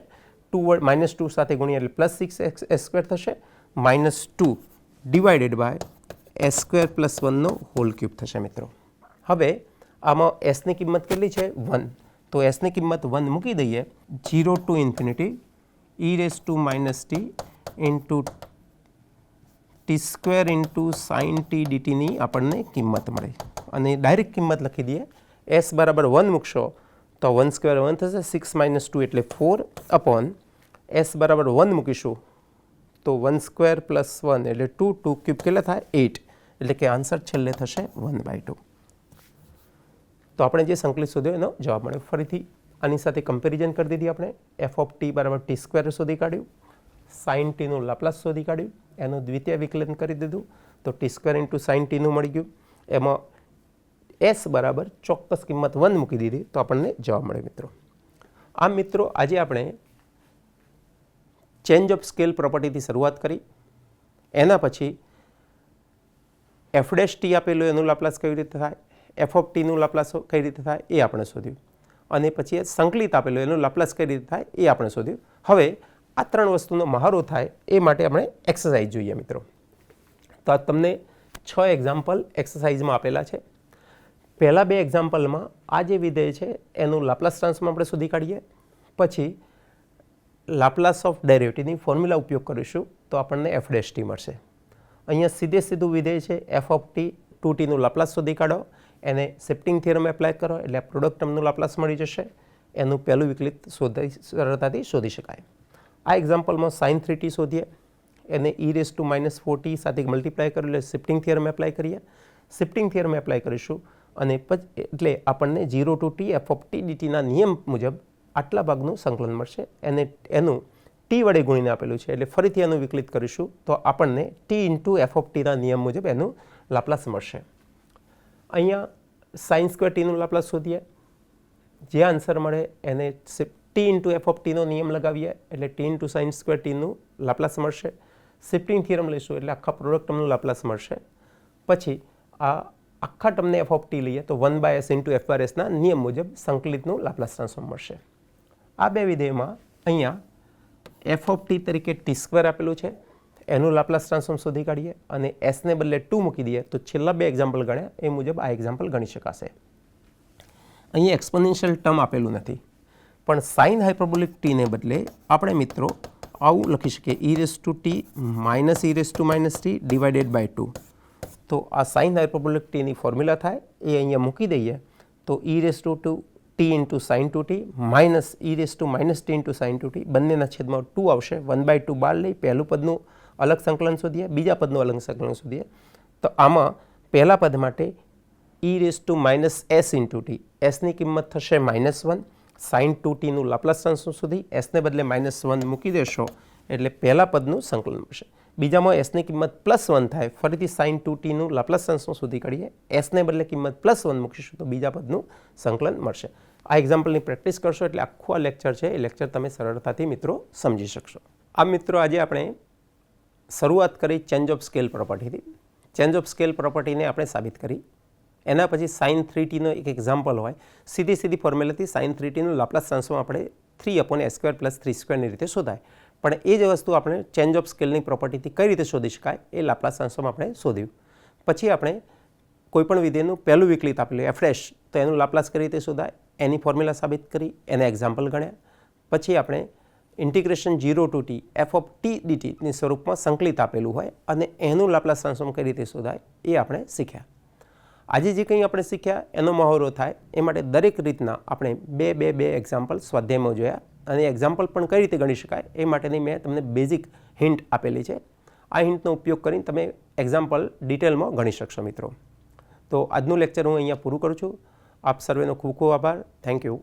2 સાથે ગુણ્યા એટલે +6s² થશે. -2 ડિવાઇડેડ બાય s² + 1નો હોલ ક્યુબ થશે મિત્રો. હવે આમાં sની કિંમત કેટલી છે 1, તો sની કિંમત 1 મૂકી દઈએ. 0 to ∞ e⁻t × t² × sin t dt ની આપણને કિંમત મળે અને ડાયરેક્ટ કિંમત લખી દઈએ. s બરાબર 1 મૂકશો તો 1² 1 થશે, 6 - 2 એટલે 4 અપોન s બરાબર 1 મૂકીશું તો 1² + 1 એટલે 2 2 ક્યુબ કેટલા થાય 8 એટલે કે આન્સર છેલ્લે થશે 1/2. તો આપણે જે સંકલિત શોધ્યો એનો જવાબ મળ્યો. ફરીથી આની સાથે કમ્પેરિઝન કરી દીધી આપણે. f ઓફ t બરાબર t² શોધી કાઢ્યું, sin t નું લાપ્લાસ શોધી કાઢ્યું, એનું દ્વિતીય વિકલન કરી દીધું તો t² × sin t નું મળી ગયું. એમાં s બરાબર ચોક્કસ કિંમત 1 મૂકી દીધી તો આપણને જવાબ મળે મિત્રો. આમ મિત્રો આજે આપણે ચેન્જ ઓફ સ્કેલ પ્રોપર્ટીથી શરૂઆત કરી, એના પછી f' આપેલું એનું લાપ્લાસ કેવી રીતે થાય, f ઓફ t નું લાપ્લાસ કઈ રીતે થાય એ આપણે શોધ્યું અને પછી સંકલિત આપેલું એનું લાપ્લાસ કઈ રીતે થાય એ આપણે શોધ્યું. હવે આ 3 વસ્તુનો મહારો થાય એ માટે આપણે એક્સરસાઇઝ જોઈએ મિત્રો. તો આ તમને 6 એક્ઝામ્પલ એક્સરસાઇઝમાં આપેલા છે. પહેલા 2 એક્ઝામ્પલમાં આ જે વિધેય છે એનું લાપ્લાસ ટ્રાન્સફોર્મ આપણે શોધી કાઢીએ, પછી લાપ્લાસ ઓફ ડેરિવેટિવની ફોર્મ્યુલા ઉપયોગ કરીશું તો આપણને f' મળશે. અહીંયા સીધું વિધેય છે f ઓફ t 2t નું લાપ્લાસ શોધી કાઢો, એને શિફ્ટિંગ થિયરમ એપ્લાય કરો એટલે પ્રોડક્ટ ટર્મનું લાપ્લાસ મળી જશે. એનું પહેલું વિકલિત સરળતાથી શોધી શકાય. આ એક્ઝામ્પલમાં sin 3t શોધીએ, એને e⁻⁻4t સાથે મલ્ટીપ્લાય કરો એટલે શિફ્ટિંગ થિયરમ એપ્લાય કરીએ. શિફ્ટિંગ થિયરમ એપ્લાય કરીશું અને એટલે આપણને 0 to t f of t dt ના નિયમ મુજબ આટલા ભાગનું સંકલન મળશે. એનું t વડે ગુણીને આપેલું છે એટલે ફરીથી એનું વિકલિત કરીશું તો આપણને t × f ઓફ t ના નિયમ મુજબ એનું લાપ્લાસ મળશે. અહીંયા sin² t નું લાપ્લાસ શોધીએ, જે આન્સર મળે એને t × f ઓફ t નો નિયમ લગાવીએ એટલે t × sin² t નું લાપ્લાસ મળશે. શિફ્ટિંગ થિયરમ લઈશું એટલે આખા પ્રોડક્ટ ટર્મનું લાપ્લાસ મળશે. પછી આ આખા ટર્મને f ઓફ t લઈએ તો 1/s × f/s ના નિયમ મુજબ સંકલિતનું લાપ્લાસ ટ્રાન્સફોર્મ મળશે. આ 2 વિધેયમાં અહીંયા f ઓફ t તરીકે t² આપેલું છે, એનું લાપ્લાસ ટ્રાન્સફોર્મ શોધી કાઢીએ અને s ને બદલે 2 મૂકી દઈએ તો છેલ્લા 2 એક્ઝામ્પલ ગણ્યા એ મુજબ આ એક્ઝામ્પલ ગણી શકાશે. અહીંયા એક્સપોનેન્શિયલ ટર્મ આપેલું નથી, પણ સાઇન હાઇપરબોલિક t ને બદલે આપણે મિત્રો આવું લખી શકીએ e⁻t ડિવાઇડેડ બાય 2. તો આ સાઇન હાઇપરબોલિક t ની ફોર્મ્યુલા થાય એ અહીંયા મૂકી દઈએ તો e⁻t × sin 2t minus e⁻t × sin 2t બંનેના છેદમાં 2 આવશે. 1/2 બહાર લઈ પહેલું પદનું અલગ સંકલન શોધીએ, બીજા પદનું અલગ સંકલન શોધીએ. તો આમાં પહેલા પદ માટે e⁻s × t, sની કિંમત થશે -1, sin 2t નું લાપ્લાસ ટ્રાન્સફોર્મ શોધી sને બદલે -1 મૂકી દેશો એટલે પહેલા પદનું સંકલન મળશે. બીજામાં sની કિંમત +1 થાય, ફરીથી sin 2t નું લાપ્લાસ ટ્રાન્સફોર્મ શોધી કાઢીએ, sને બદલે કિંમત +1 મૂકીશું તો બીજા પદનું સંકલન મળશે. આ એક્ઝામ્પલની પ્રેક્ટિસ કરશો એટલે આખું આ લેક્ચર છે એ લેક્ચર તમે સરળતાથી મિત્રો સમજી શકશો. આ મિત્રો આજે આપણે શરૂઆત કરી ચેન્જ ઓફ સ્કેલ પ્રોપર્ટીથી. ચેન્જ ઓફ સ્કેલ પ્રોપર્ટીને આપણે સાબિત કરી, એના પછી sin 3t નો એક એક્ઝામ્પલ હોય, સીધી ફોર્મ્યુલાથી sin 3t નું લાપ્લાસ ટ્રાન્સફોર્મ આપણે 3/s² + 3² ની રીતે શોધાય. પણ એ જ વસ્તુ આપણે ચેન્જ ઓફ સ્કેલની પ્રોપર્ટીથી કઈ રીતે શોધી શકાય એ લાપ્લાસ ટ્રાન્સફોર્મ આપણે શોધ્યું. પછી આપણે કોઈપણ વિધેયનું પહેલું વિકલિત આપેલું f' તો એનું લાપ્લાસ કઈ રીતે શોધાય એની ફોર્મ્યુલા સાબિત કરી, એના એક્ઝામ્પલ ગણ્યા. પછી આપણે integration 0 to t f of t dtની સ્વરૂપમાં સંકલિત આપેલું હોય અને એનું લાપ્લાસ ટ્રાન્સફોર્મ કઈ રીતે શોધાય એ આપણે શીખ્યા. આજે જે કંઈ આપણે શીખ્યા એનો મહોરો થાય એ માટે દરેક રીતના આપણે બે એક્ઝામ્પલ સ્વાધ્યાયમાં જોયા અને એક્ઝામ્પલ પણ કઈ રીતે ગણી શકાય એ માટેની મેં તમને બેઝિક હિન્ટ આપેલી છે. આ હિન્ટનો ઉપયોગ કરીને તમે એક્ઝામ્પલ ડિટેલમાં ગણી શકશો મિત્રો. તો આજનું લેક્ચર હું અહીંયા પૂરું કરું છું. આપ સર્વેનો ખૂબ ખૂબ આભાર. Thank you.